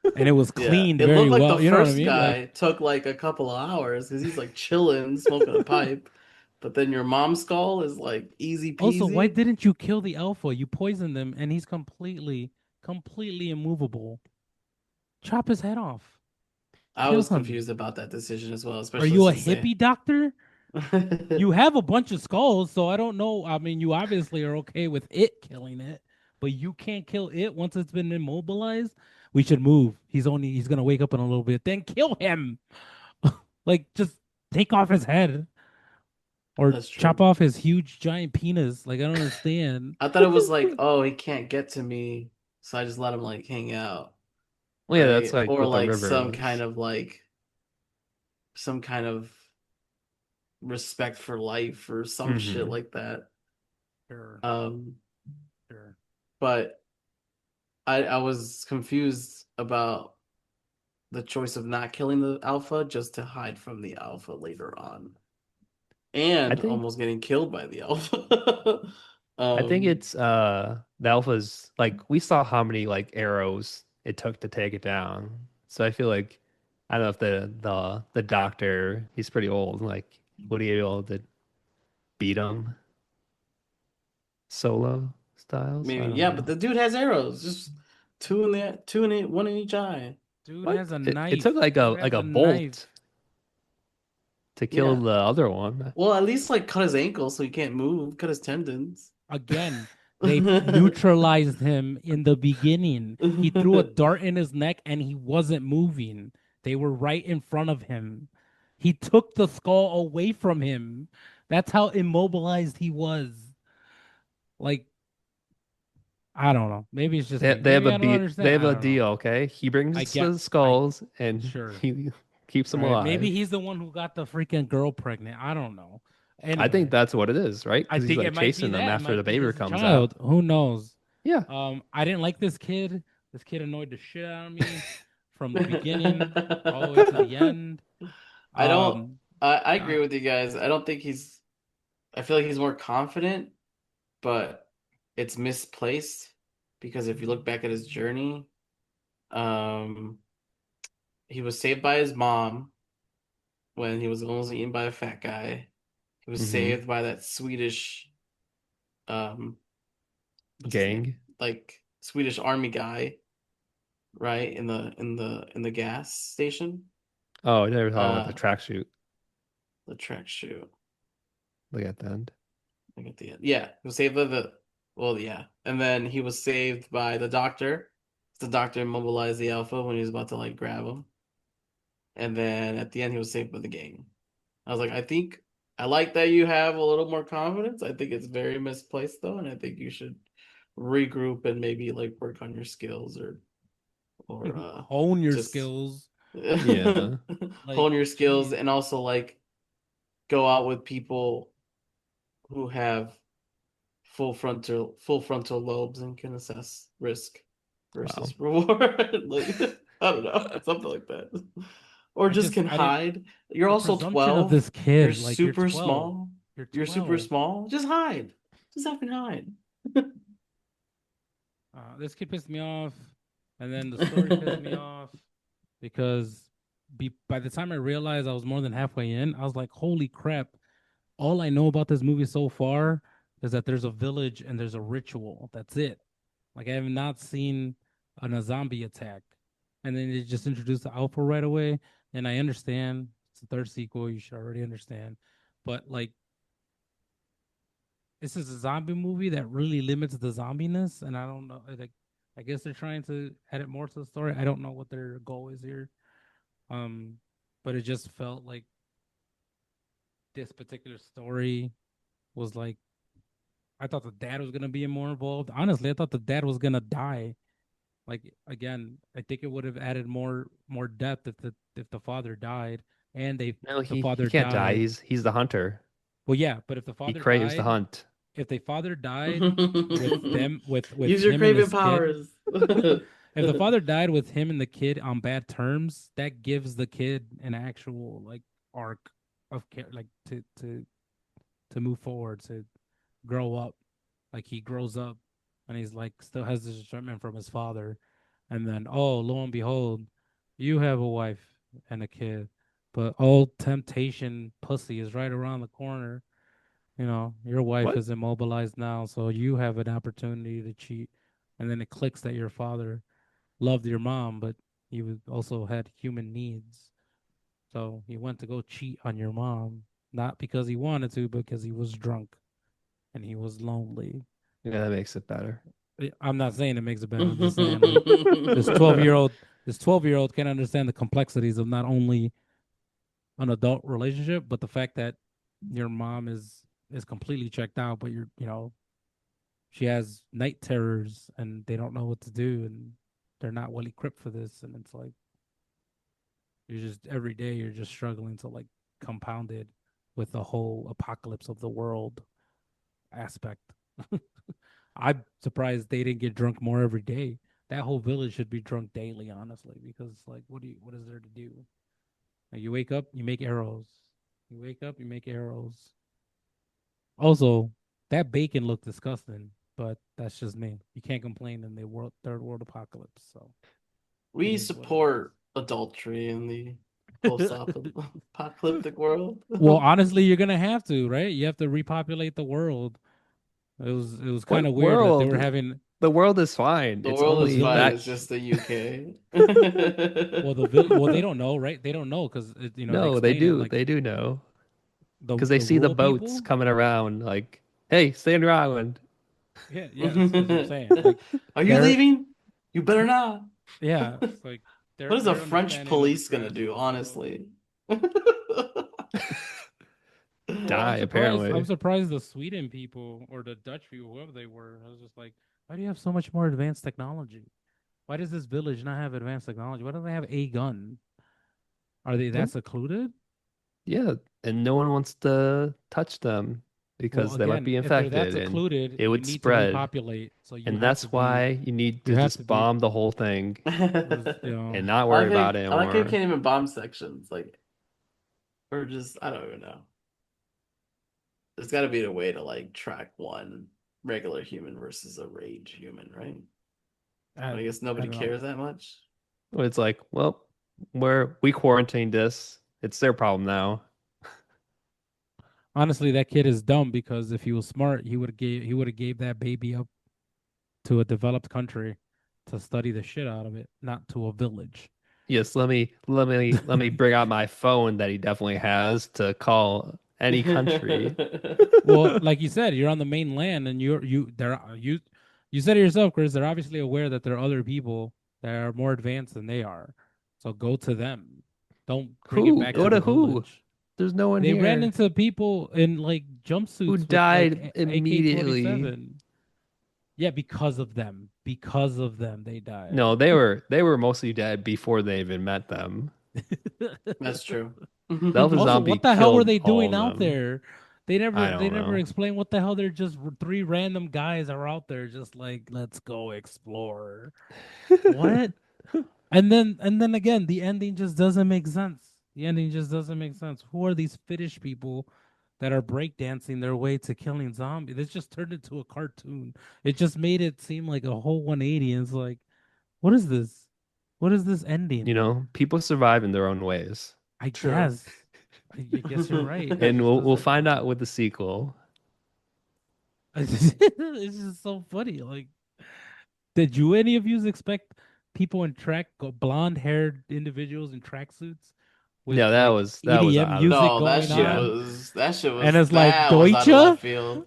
yeah, And it was yeah. cleaned It very looked like the well. You know what I first mean? Like, guy took like a couple of hours because he's like chilling, smoking a pipe. But then your mom's skull is like easy also, why peasy. didn't you kill the alpha? You poisoned him and he's completely immovable. Chop his head off. I Kill was him. confused about that decision as well, Are especially you a since they. hippie doctor? You have a bunch of skulls, so I don't know. I mean, you obviously are okay with it killing it, but you can't kill it once it's been immobilized. We should move. He's gonna wake up in a little bit. Then kill him. Like just take off his head or That's chop true. off his huge giant penis. Like I don't understand. I thought it was like, oh, he can't get to me, so I just let him like hang out, Well, yeah, that's right? like Or what the like river was. some kind of respect for life or some shit Hmm. like that. Sure, Um, sure. but I was confused about the choice of not killing the alpha just to hide from the alpha later on, I and think almost getting killed by the alpha. I think um, it's the alpha's like we saw how many like arrows it took to take it down. So I feel like I don't know if the doctor he's pretty old. Like would he be able to beat him solo style? So maybe I don't yeah, but know. the dude has arrows, just two in it, one in each eye. Dude has What? a It took knife. Dude like has a a knife. bolt to kill Yeah. the other one. Well, at least like cut his ankle so he can't move, cut his tendons. Again, they neutralized him in the beginning. He threw a dart in his neck and he wasn't moving. They were right in front of him. He took the skull away from him. That's how immobilized he was. Like, I don't know. Maybe it's just me. They have Maybe a I don't beat. They understand. have I a don't know. deal. Okay, he I brings get, the I, skulls and sure. he keeps them Right. Maybe alive. he's the one who got the freaking girl pregnant. I don't know. I think Anyway, that's what it is, right? I Because he's think like it might be chasing them that. It after the might be baby his comes child. out. Who knows? Yeah, I didn't like this kid. This kid annoyed the shit out of me from the beginning all the way to the end. I don't. Um, I agree I, with you guys. I don't think he's. I feel like he's more confident, but it's misplaced because if you look back at his journey, um, he was saved by his mom when he was almost eaten by a fat guy. He was hmm. saved by that Swedish, um, what's his name? Gang. Like Swedish army guy, right? In the gas station. Oh, I never thought about the Uh, tracksuit. the track shoe. Look at the end. Like at the end. Yeah, he was saved by the. Well, yeah, and then he was saved by the doctor. The doctor immobilized the alpha when he was about to like grab him, and then at the end he was saved by the gang. I was like, I think I like that you have a little more confidence. I think it's very misplaced though, and I think you should regroup and maybe like work on your skills or hone your just skills. Yeah. Like, hone your skills geez. and also like go out with people who have full frontal lobes and can assess risk Wow. versus reward. Like I don't know, something like that. Or just can I didn't, hide. You're the also presumption of 12. this You're kid, like you're super 12, small. you're You're super 12. small. Just hide. Just fucking hide. This kid pissed me off, and then the story pissed me off because by the time I realized I was more than halfway in, I was like, holy crap. All I know about this movie so far is that there's a village and there's a ritual. That's it. Like I have not seen a zombie attack. And then they just introduced the alpha right away. And I understand it's the third sequel. You should already understand. But like this is a zombie movie that really limits the zombiness. And I don't know. Like I guess they're trying to add more to the story. I don't know what their goal is here. Um, but it just felt like this particular story was like I thought the dad was gonna be more involved. Honestly, I thought the dad was gonna die. Like again, I think it would have added more depth if the father died and No, the he father can't die. died. He's the hunter. Well, yeah, but He craves the hunt. if the father died with them with Use your him and craving his kid, powers. if the father died with him and the kid on bad terms, that gives the kid an actual like arc of like to move forward to grow up. Like he grows up and he's like still has this resentment from his father. And then, oh, lo and behold, you have a wife and a kid. But all temptation pussy is right around the corner. You know, your wife What? is immobilized now, so you have an opportunity to cheat. And then it clicks that your father loved your mom, but he also had human needs. So he went to go cheat on your mom, not because he wanted to, but because he was drunk and he was lonely. Yeah, that makes it better. I'm not saying it makes it better. I'm just saying like this 12-year old this 12-year old can understand the complexities of not only an adult relationship, but the fact that your mom is completely checked out, but she has night terrors and they don't know what to do and they're not well equipped for this and it's like you're just every day you're just struggling to like compound it with the whole apocalypse of the world aspect. I'm surprised they didn't get drunk more every day. That whole village should be drunk daily, honestly, because like, what is there to do? Like, you wake up, you make arrows. You wake up, you make arrows. Also, that bacon looked disgusting, but that's just me. You can't complain in the third world apocalypse, so it We is what it support adultery in the is. post-apocalyptic world. Well, honestly, you're gonna have to, right? You have to repopulate the world. It was kind What of weird that they world? were having The world is fine. The It's world the is only fine. that. It's village. just the UK. Well, the village. Well, they don't know, right? They don't know because they No, they explain it do. like They do know the because they the see the rural boats people. coming around. Like, hey, stay on your island. Yeah, yes, that's what I'm saying. Like Are you they're leaving? You better not. yeah, it's like What is the their French understanding of the police gonna crafts do, of the world. honestly? Well, Die, I'm apparently. surprised the Sweden people or the Dutch people, whoever they were. I was just like, why do you have so much more advanced technology? Why does this village not have advanced technology? Why don't they have a gun? Are they that Well, secluded? yeah, and no one wants to touch them Well, because they might again, be if they're that infected and secluded, it you would need to spread. repopulate. So you And have that's to be, why you need you to have to just be, bomb the whole thing you know, and not worry about it I like how you anymore. can't even bomb sections, like, or just I don't even know. There's got to be a way to like track one regular human versus a rage human, right? I, But I guess I nobody don't know. cares that much. It's like, well, we quarantined this. It's their problem now. Honestly, that kid is dumb because if he was smart, he would have gave that baby up to a developed country to study the shit out of it, not to a village. Yes, let me bring out my phone that he definitely has to call any country. Well, like you said, you're on the mainland, and you said it yourself, Chris. They're obviously aware that there are other people that are more advanced than they are. So go to them. Don't bring it Who? back Go to Yeah. the to who? village. There's no one They ran here into people in like who jumpsuits with like died immediately. AK-47. Yeah, because of them. Because of them, they died. No, they were mostly dead before they even met them. That's true. The Alpha Also, Zombie what the hell were killed they all doing of out them. there? I they don't never know. explain what the hell. They're just three random guys are out there just like, let's go explore. What? And then again, the ending just doesn't make sense. The ending just doesn't make sense. Who are these fetish people that are breakdancing their way to killing zombies? This just turned into a cartoon. It just made it seem like a whole 180. And it's like, what is this? What is this You ending? know, people survive in their own ways. I True. guess. I guess you're right. It And just we'll doesn't. find out with the sequel. It's just so funny. Like, did you any of you expect people in blonde haired individuals in tracksuits with Yeah, like that was EDM out of music No, going on? that shit was And it's like, that was out of Deutsche, left field.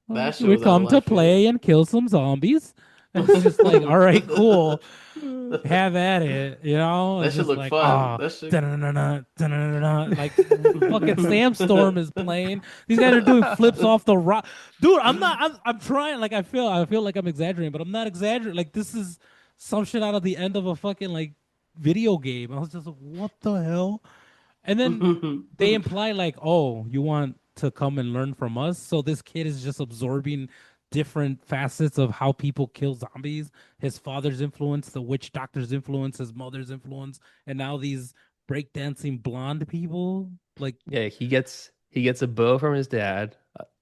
That shit we was out of come to left field. play and kill some zombies. It's just like, all right, cool. Have at it. You know, That it's should just look like, fun. ah, That shit. like fucking Sandstorm is playing. These guys are doing flips off the rock. Dude, I'm trying. Like, I feel like I'm exaggerating, but I'm not exaggerating. Like, this is some shit out of the end of a fucking like video game. I was just like, what the hell? And then they imply like, oh, you want to come and learn from us? So this kid is just absorbing different facets of how people kill zombies. His father's influence, the witch doctor's influence, his mother's influence, and now these breakdancing blonde people. Like, Yeah, he gets a bow from his dad,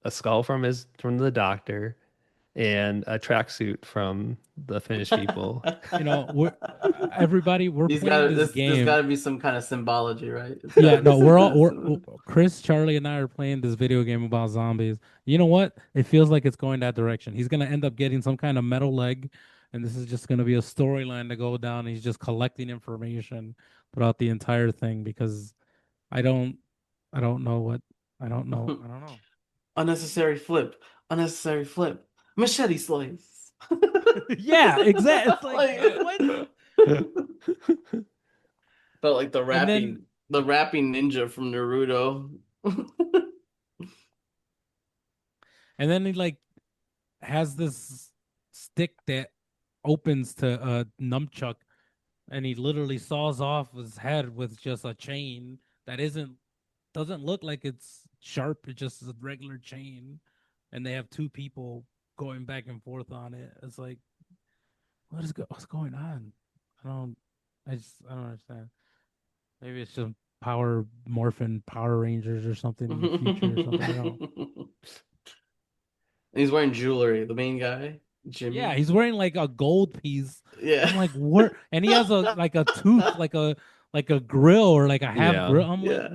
a skull from the doctor, and a tracksuit from the Finnish people. you know, we're everybody we're He's playing got this there's got game. to be some kind of symbology, right? It's got Yeah, to be no, some we're kind all of Chris, Charlie, and I are playing this video game about zombies. You know what? It feels like it's going that direction. He's gonna end up getting some kind of metal leg, and this is just gonna be a storyline to go down. He's just collecting information throughout the entire thing because I don't, I don't know what, I don't know. unnecessary flip, unnecessary flip, machete slice. Yeah, exactly. It's like Like what? felt like And then, the rapping ninja from Naruto. he like has this stick that opens to a nunchuck and he literally saws off his head with just a chain that isn't doesn't look like it's sharp. It's just a regular chain, and they have two people going back and forth on it. It's like, what's going on? I don't. I don't understand. Maybe it's just power morphin Power Rangers or something in the future or something. I don't. He's wearing jewelry. The main guy, Yeah, Jimmy. he's wearing like a gold piece. Yeah. I'm like, where? And he has a like a tooth, like a grill or like a half Yeah. grill. I'm like, Yeah.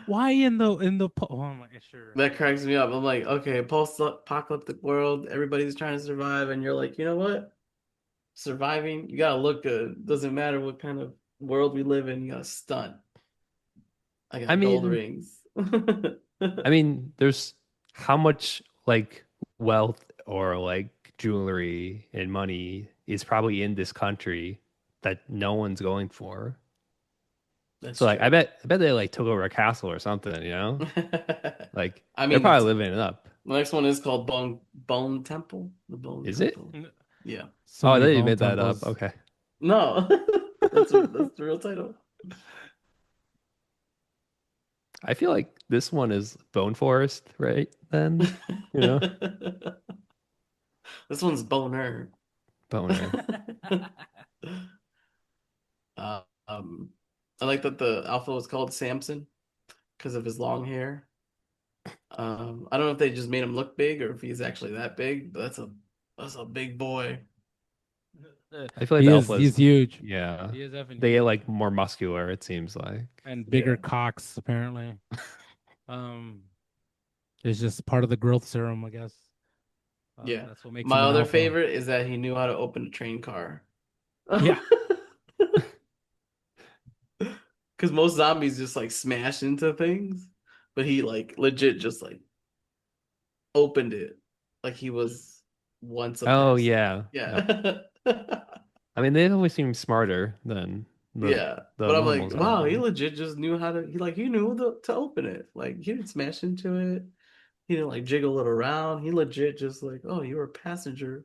why oh, I'm like, sure. That cracks me up. I'm like, okay, post-apocalyptic world, everybody's trying to survive, and you're like, you know what? Surviving, you gotta look good. Doesn't matter what kind of world we live in, you gotta stunt. I I got gold mean, rings. there's how much like wealth or like jewelry and money is probably in this country that no one's going for. That's So like true. I bet they like took over a castle or something, you know? Like I they're mean, probably living it up. the next one is called Bone Temple. The Bone Is it? Temple. Yeah. So Oh, many they bone made that up. temples. Okay. No, that's the real title. I feel like this one is Bone Forest, right? Then, you know, This one's Boner. Boner. Uh, I like that the alpha was called Samson because of his long hair. I don't know if they just made him look big or if he's actually that big, but that's a big boy. I feel like the Alpha He's is, huge. yeah, He is effing they get huge. like more muscular, it seems like. And bigger Yeah. cocks, apparently. Um, it's just part of the growth serum, I guess. Yeah. That's what makes My him an other alpha. favorite is that he knew how to open a train car. Yeah. Because most zombies just like smash into things, but he like legit just like opened it like he was once a Oh person. yeah. Yep. Yeah. I mean, they always seem smarter than Yeah. the But I'm normal like, wow, he zombie. legit just knew how to he knew to open it. Like he didn't smash into it. He didn't like jiggle it around. He legit just like, oh, you were a passenger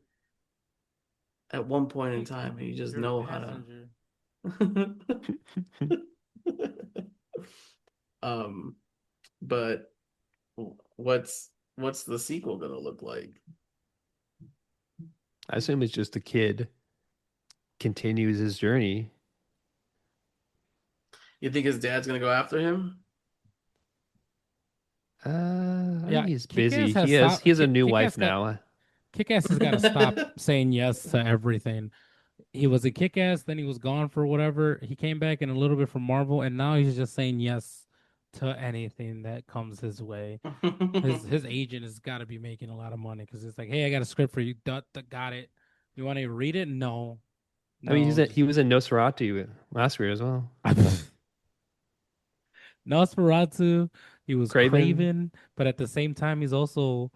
at one point in time and you just You're a know how passenger. to um but What's the sequel gonna look like? I assume it's just a kid continues his journey. You think his dad's gonna go after him? I think Yeah, he's Kick-Ass busy. has He stopped. has a new Kick-Ass wife got now. Kick-Ass has got to stop saying yes to everything. He was a Kick-Ass, then he was gone for whatever. He came back in a little bit from Marvel, and now he's just saying yes to anything that comes his way. His agent has got to be making a lot of money because it's like, hey, I got a script for you. Duh, duh, got it. You want to read it? No, I mean, no, he just was in Nosferatu last year as well. Nosferatu. He was Craven. Craven, but at the same time, he's also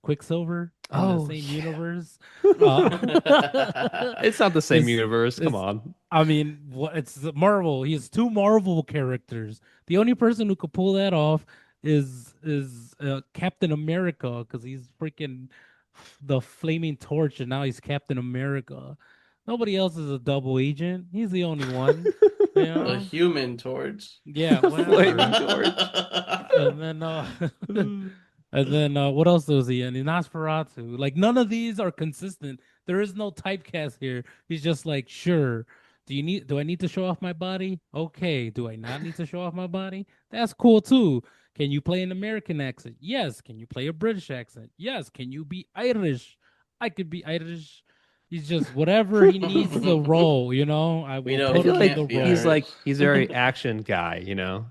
Quicksilver in the Oh same yeah. universe. Uh, It's not the same it's universe. Come it's. on. I mean, what it's Marvel. He has two Marvel characters. The only person who could pull that off is Captain America because he's freaking the Flaming Torch, and now he's Captain America. Nobody else is a double agent. He's the only one. You A know. human torch. Yeah, Flaming whatever. torch. And then and then what else was he in? Nosferatu. Like none of these are consistent. There is no typecast here. He's just like, sure. Do I need to show off my body? Okay. Do I not need to show off my body? That's cool too. Can you play an American accent? Yes. Can you play a British accent? Yes. Can you be Irish? I could be Irish. He's just whatever he needs the role, I We will know I put he feel him in the like can't be role. he's a very action guy, you know.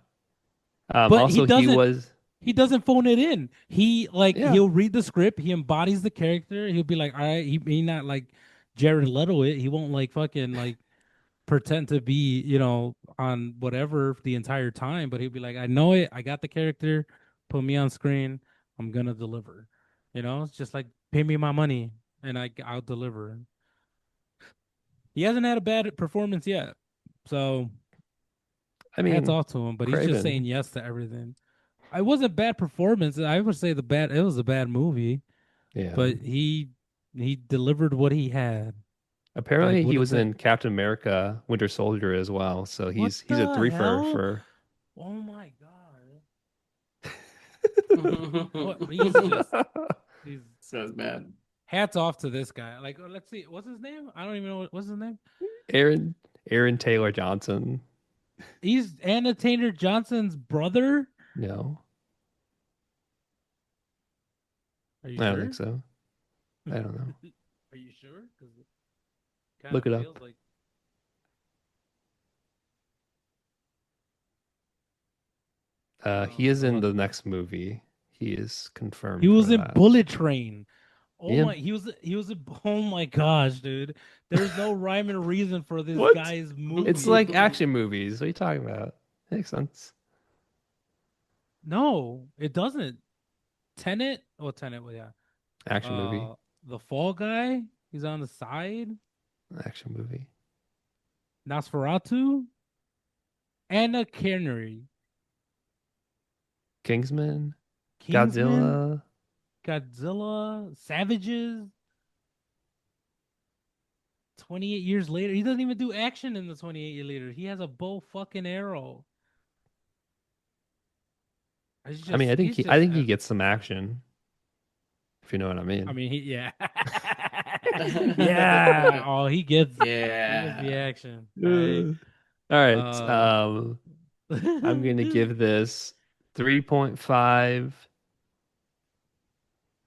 But he Also he doesn't was he doesn't phone it in. He like yeah. he'll read the script, he embodies the character. He'll be like, all right, he may not like Jared Leto it. He won't like fucking like pretend to be, on whatever the entire time, but he'll be like, I know it, I got the character, put me on screen, I'm gonna deliver. It's just like pay me my money and I'll deliver. He hasn't had a bad performance yet. So I hats mean, off to him, but he's just saying Craven. yes to everything. I wasn't bad performance. I would say it was a bad movie, Yeah. but he delivered what he had. Like Apparently what he is was that? in Captain America Winter Soldier as well. So What he's a the threefer hell? for Oh my god. What he's Sounds mad. hats off to this guy. Like let's see, what's his name? I don't even know what's his name. Aaron Aaron Taylor Johnson. He's Anna Taylor Johnson's brother. No, Are you I don't think sure? so. I don't know. Are you sure? Because it kind Look of it feels up. like He is I'm in about the to look. next movie. He is He confirmed for was in that. Bullet Train. Oh Yeah. my, oh my gosh, dude. There's no rhyme and reason for this What? guy's It's movie. like action movies. What are you talking about? Makes sense. No, it doesn't. Tenet? Oh, Tenet, well, yeah. Action movie. Uh, the Fall Guy, he's on the side. Action movie. Nosferatu, Anna Canary, Kingsman. Kingsman, Godzilla. Godzilla, Savages, 28 years later. He doesn't even do action in the 28 year later. He has a bow fucking arrow. I mean, He's I just think he gets some action, if you know what I I mean. mean, yeah, yeah. Oh, he gets the Yeah. action. All right. Uh, All right. Uh, I'm gonna give this 3.5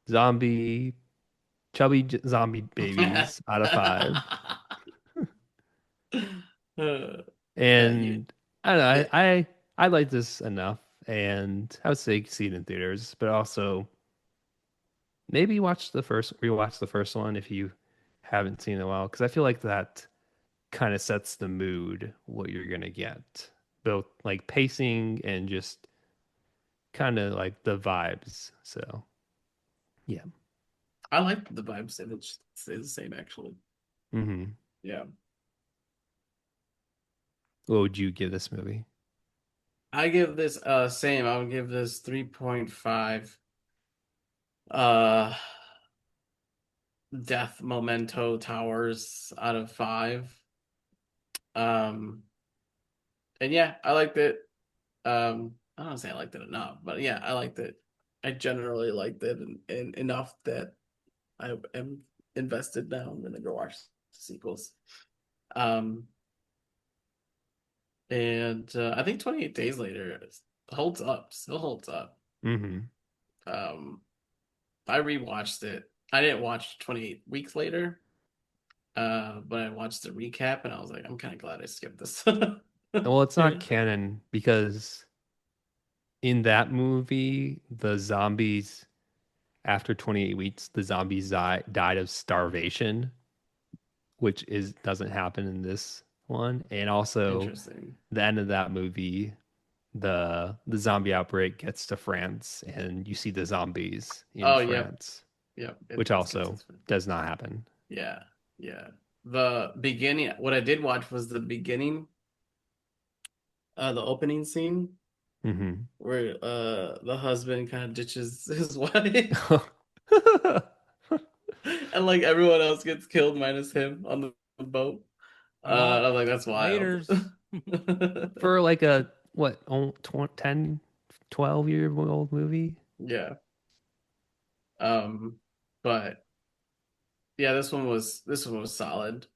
zombie zombie babies out of five. Yeah, you And I don't know, it, I like this enough, and I would say see it in theaters, but also maybe rewatch the first one if you haven't seen it in a while, because I feel like that kind of sets the mood what you're gonna get, both like pacing and just kind of like the vibes. So yeah. I like the vibes and it's stay the same actually. Hmm. Yeah. What would you give this movie? I give this same. I would give this 3.5 uh death memento towers out of 5. Um and yeah, I liked it. Um I don't say I liked it enough, but yeah, I liked it. I generally liked it, and enough that I am invested now. I'm gonna go watch the sequels. Um, and I think 28 Days Later holds up, still holds up. Hmm. Um, I rewatched it. I didn't watch 28 Weeks Later, but I watched the recap, and I was like, I'm kind of glad I skipped this. Well, it's not Yeah. canon because in that movie, the zombies, after 28 weeks, the zombies died of starvation, which is doesn't happen in this one. And also, Interesting. the end of that movie, the zombie outbreak gets to France, and you see the zombies in Oh, yep, France, yep. which It gets also its does not happen. yeah, yeah. The beginning. What I did watch was the beginning, the opening scene Hmm. where the husband kind of ditches his wife, and like everyone else gets killed minus him on the boat. I'm out. I was like, that's wild. Laters. For like a what, 10, 12-year old movie. Yeah. Um, but yeah, this one was solid,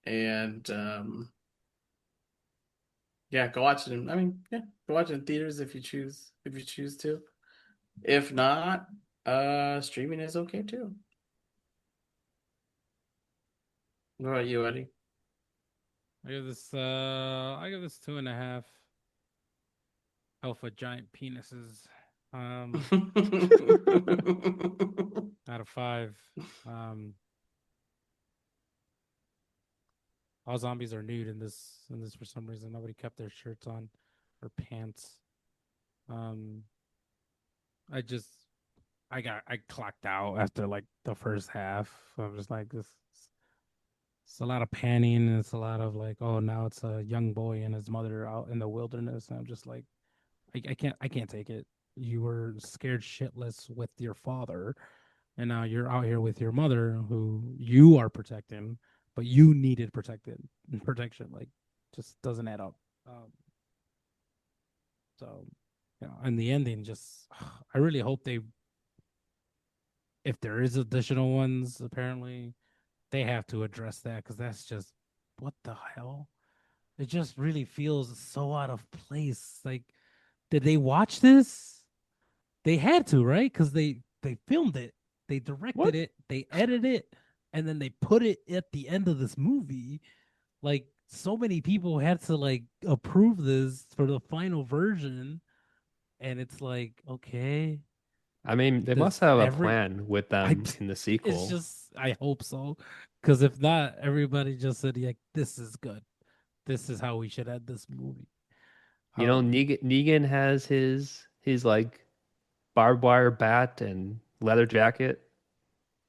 and yeah, go watch it. I mean, yeah, go watch it in theaters if you choose to. If not, streaming is okay too. What about you, Eddie? I give this 2.5 alpha giant penises. Um, out of 5. Um, all zombies are nude in this for some reason. Nobody kept their shirts on or pants. Um, I just I clocked out after like the first half. I'm just like this. It's a lot of panning and it's a lot of like, oh, now it's a young boy and his mother out in the wilderness. And I'm just like, I can't take it. You were scared shitless with your father, and now you're out here with your mother, who you are protecting, but you needed protection. Like, just doesn't add up. Um, so, and the ending just, I really hope they, if there is additional ones, apparently they have to address that because that's just what the hell. It just really feels so out of place. Like, did they watch this? They had to, right? Because they filmed it, they directed What? it, they edited it, and then they put it at the end of this movie. Like, so many people had to like approve this for the final version, and it's like, okay, I mean, they does must have a every plan with I them in the it's sequel. just I hope so, because if not, everybody just said like this is good. This is how we should end this movie. You know, Um, Negan has his like barbed wire bat and leather jacket.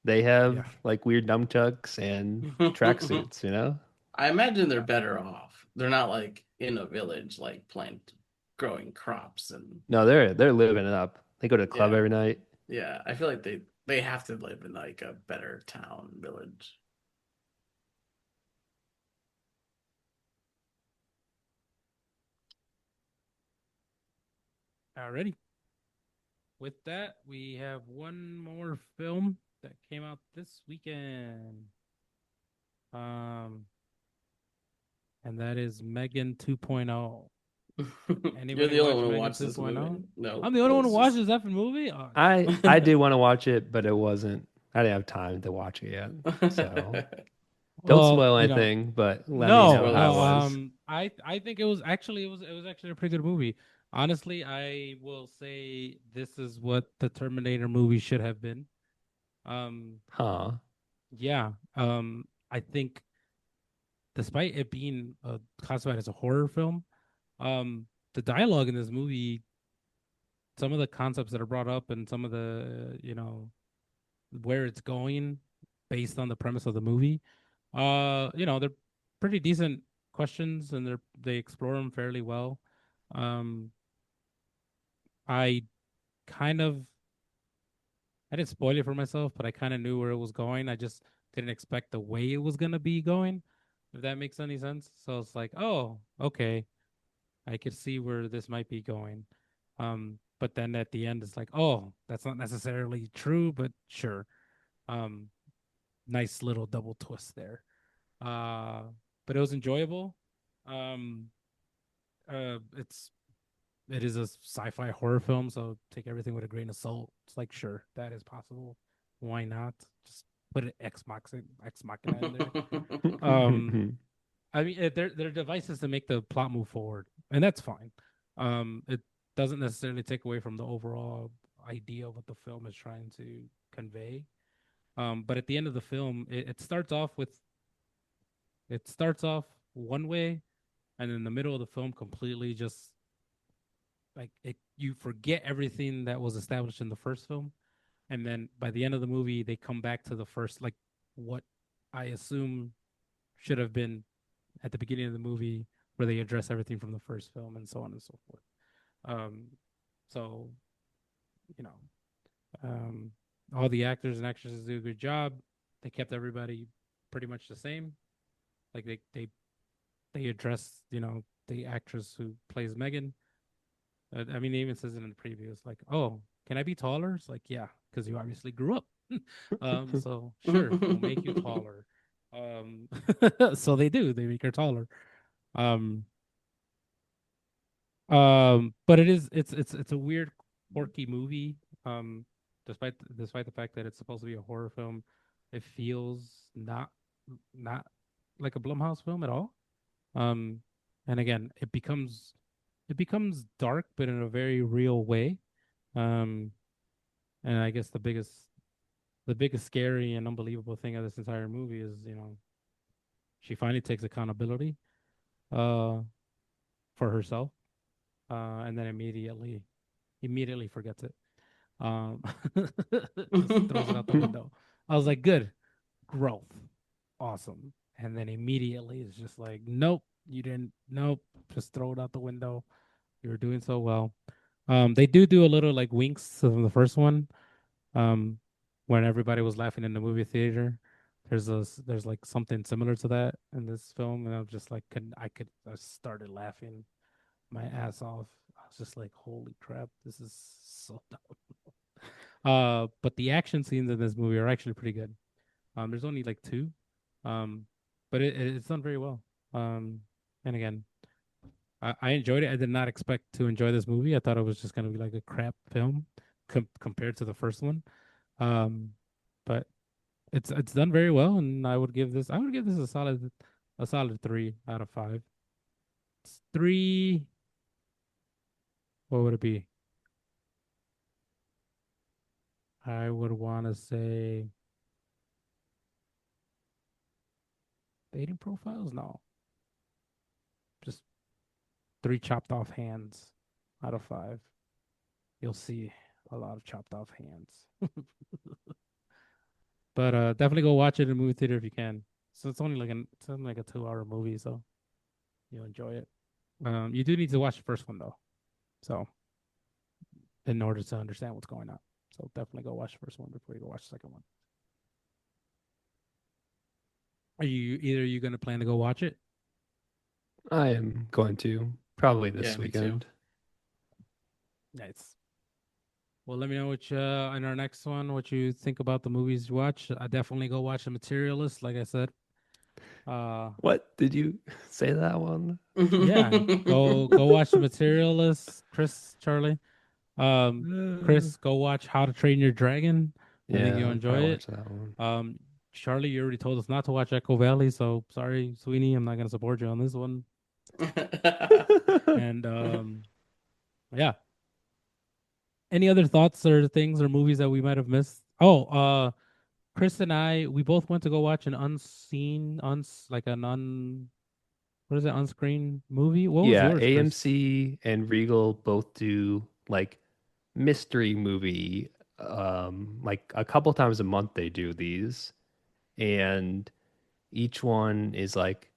They yeah. have like weird nunchucks and tracksuits, you know? I imagine they're better off. They're not like in a village, like plant growing crops and No, they're living it up. They go to the club yeah, every night. yeah. I feel like they have to live in like a better town village. Alrighty. With that, we have one more film that came out this weekend. Um, and that is Megan 2.0. You're Anybody the only watch one who Megan watched this movie. 2.0? No, I'm the only it one who was watched just this effing movie. Oh, I did want to watch it, but it wasn't. I didn't have time to watch it yet. So don't well, spoil anything, but let me know no, how it no. spoilers. was. I think it was actually a pretty good movie. Honestly, I will say this is what the Terminator movie should have been. Um, Huh. yeah. I think despite it being classified as a horror film, the dialogue in this movie, some of the concepts that are brought up, and some of the where it's going, based on the premise of the movie, they're pretty decent questions, and they explore them fairly well. Um, I kind of I didn't spoil it for myself, but I kind of knew where it was going. I just didn't expect the way it was gonna be going, if that makes any sense. So it's like, oh, okay, I could see where this might be going. But then at the end, it's like, oh, that's not necessarily true, but sure. Um, nice little double twist there. Uh, but it was enjoyable. Um, it is a sci-fi horror film, so take everything with a grain of salt. It's like, sure, that is possible. Why not? Just put an Ex Machina in there. Um, I mean, they're devices to make the plot move forward, and that's fine. It doesn't necessarily take away from the overall idea of what the film is trying to convey. But at the end of the film, it starts off one way, and in the middle of the film, completely just like it. You forget everything that was established in the first film, and then by the end of the movie, they come back to the first, like what I assume should have been at the beginning of the movie, where they address everything from the first film and so on and so forth. Um, so you know, um, all the actors and actresses do a good job. They kept everybody pretty much the same. Like they address the actress who plays Megan. I mean, it even says it in the preview. It's like, oh, can I be taller? It's like, yeah, because you obviously grew up. So sure, we'll make you taller. Um, so they do. They make her taller. Um, but it's a weird, quirky movie. Um, despite the fact that it's supposed to be a horror film, it feels not like a Blumhouse film at all. Um, and again, it becomes dark, but in a very real way. Um, and I guess the biggest scary and unbelievable thing of this entire movie is, she finally takes accountability uh for herself, and then immediately forgets it. Um, just throws it out the window. I was like, good growth, awesome. And then immediately it's just like, nope, you didn't. Nope, just throw it out the window. You were doing so well. They do a little like winks from the first one. Um, when everybody was laughing in the movie theater, there's like something similar to that in this film, and I'm just like, I started laughing my ass off. I was just like, holy crap, this is so dumb. But the action scenes in this movie are actually pretty good. There's only like two, um, but it's done very well. Um, and again, I enjoyed it. I did not expect to enjoy this movie. I thought it was just gonna be like a crap film compared to the first one. Um, but it's done very well, and I would give this a solid 3 out of 5. It's three. What would it be? I would want to say dating profiles. No, just three chopped off hands out of 5. You'll see a lot of chopped off hands. But definitely go watch it in a movie theater if you can. So it's only like a 2-hour movie, so you'll enjoy it. You do need to watch the first one though, so in order to understand what's going on. So definitely go watch the first one before you go watch the second one. Are you gonna plan to go watch it? I am going to probably Yeah, this me too. weekend. Nice. Well, let me know in our next one what you think about the movies you watch. I definitely go watch The Materialist, like I said. Uh, What did you say that one? yeah, go watch The Materialist, Chris, Charlie. Um, Uh, Chris, go watch How to Train Your Dragon. I think yeah, you'll I'll enjoy probably it. watch that one. Charlie, you already told us not to watch Echo Valley, so sorry, Sweeney, I'm not gonna support you on this one. And yeah. Any other thoughts or things or movies that we might have missed? Oh, Chris and I, we both went to go watch an unseen, like what is it, unscreen movie? What was Yeah, yours, Chris? AMC and Regal both do like mystery movie. Like a couple times a month they do these, and each one is like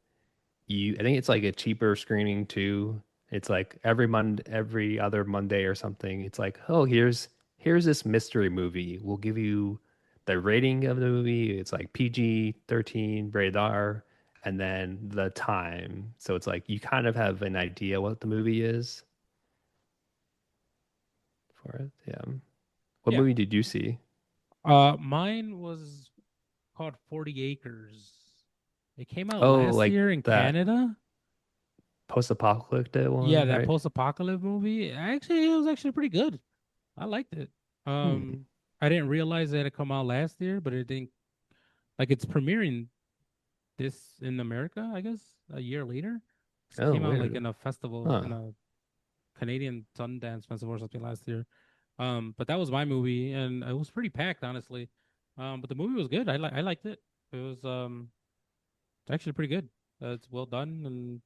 I think it's like a cheaper screening too. It's like every other Monday or something. It's like, oh, here's this mystery movie. We'll give you the rating of the movie. It's like PG-13, rated R, and then the time. So it's like you kind of have an idea what the movie is. for it. Yeah. What Yeah. movie did you see? Mine was called 40 Acres. It came out Oh, last like year in that Canada. post-apocalyptic Yeah, one, that right? post-apocalypse movie. Actually, it was actually pretty good. I liked it. Hmm. I didn't realize that it come out last year, but it didn't like it's premiering this in America, I guess, a year later. 'Cause it Oh, came out like weird. in a festival, in Huh. a Canadian Sundance Festival or something last year. But that was my movie, and it was pretty packed, honestly. But the movie was good. I liked it. It was actually pretty good. It's well done, and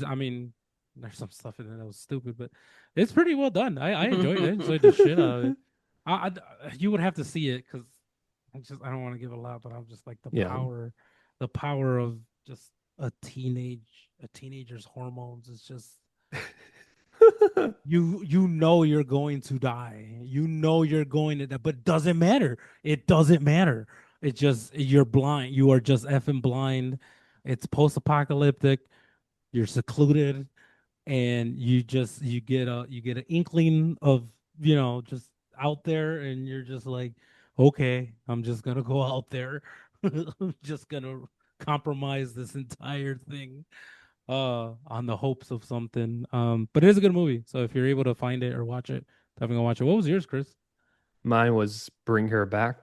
I mean, there's some stuff in it that was stupid, but it's pretty well done. I enjoyed it. I enjoyed the shit out of it. You would have to see it because I don't want to give a lot, but I'm just like Yeah. the power of just a teenager's hormones is just you know you're going to die. You know you're going to die, but it doesn't matter. It doesn't matter. It just you're blind. You are just effing blind. It's post-apocalyptic. You're secluded, and you get an inkling of just out there, and you're just like, okay, I'm just gonna go out there. I'm just gonna compromise this entire thing on the hopes of something. But it is a good movie. So if you're able to find it or watch it, definitely go watch it. What was yours, Chris? Mine was Bring Her Back.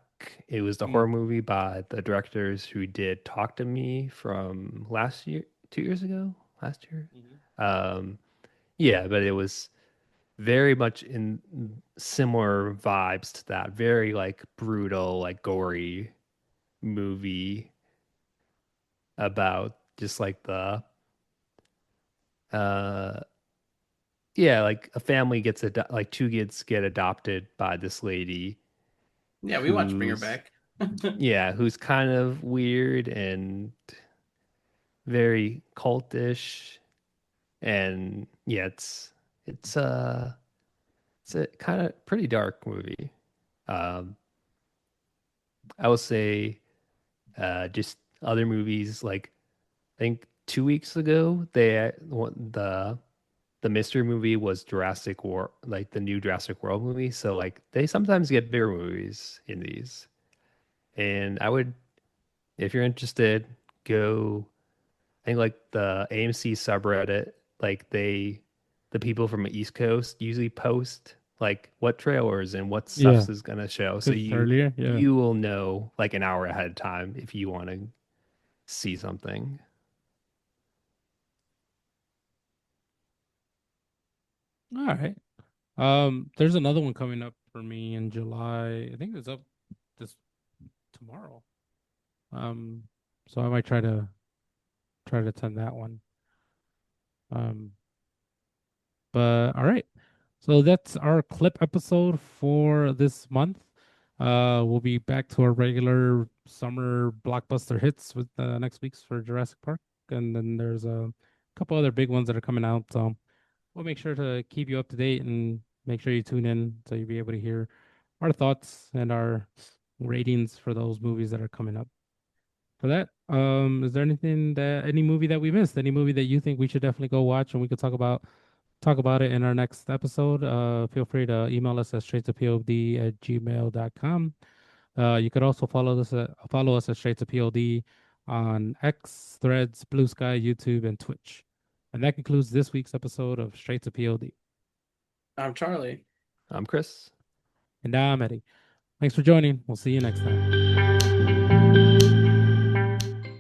It was the Mm. horror movie by the directors who did Talk to Me from last year, 2 years ago, last year. Mhm. Um, yeah, but it was very much in similar vibes to that. Very like brutal, like gory movie about just like the uh yeah, like a family gets like two kids get adopted by this lady Yeah, we watched Bring Her who's Back. yeah, who's kind of weird and very cultish. And yeah, it's a kind of pretty dark movie. Um I would say just other movies like I think 2 weeks ago the mystery movie was Jurassic World, like the new Jurassic World movie. So like they sometimes get bigger movies in these. And I would, if you're interested, go. I think like the AMC subreddit, like the people from the East Coast usually post like what trailers and what Yeah, stuff is gonna show. So because it's earlier. Yeah. you will know like an hour ahead of time if you want to see something. All right. There's another one coming up for me in July. I think it's up this tomorrow. Um, so I might try to attend that one. Um, but all right. So that's our clip episode for this month. We'll be back to our regular summer blockbuster hits with next week's for Jurassic Park, and then there's a couple other big ones that are coming out. So we'll make sure to keep you up to date and make sure you tune in so you'll be able to hear our thoughts and our ratings for those movies that are coming up. For that, is there any movie that we missed? Any movie that you think we should definitely go watch and we could talk about it in our next episode? Feel free to email us at straight2pod@gmail.com. You could also follow us at straight to pod on X, Threads, Blue Sky, YouTube, and Twitch. And that concludes this week's episode of Straight to POD. I'm Charlie. I'm Chris. And I'm Eddie. Thanks for joining. We'll see you next time.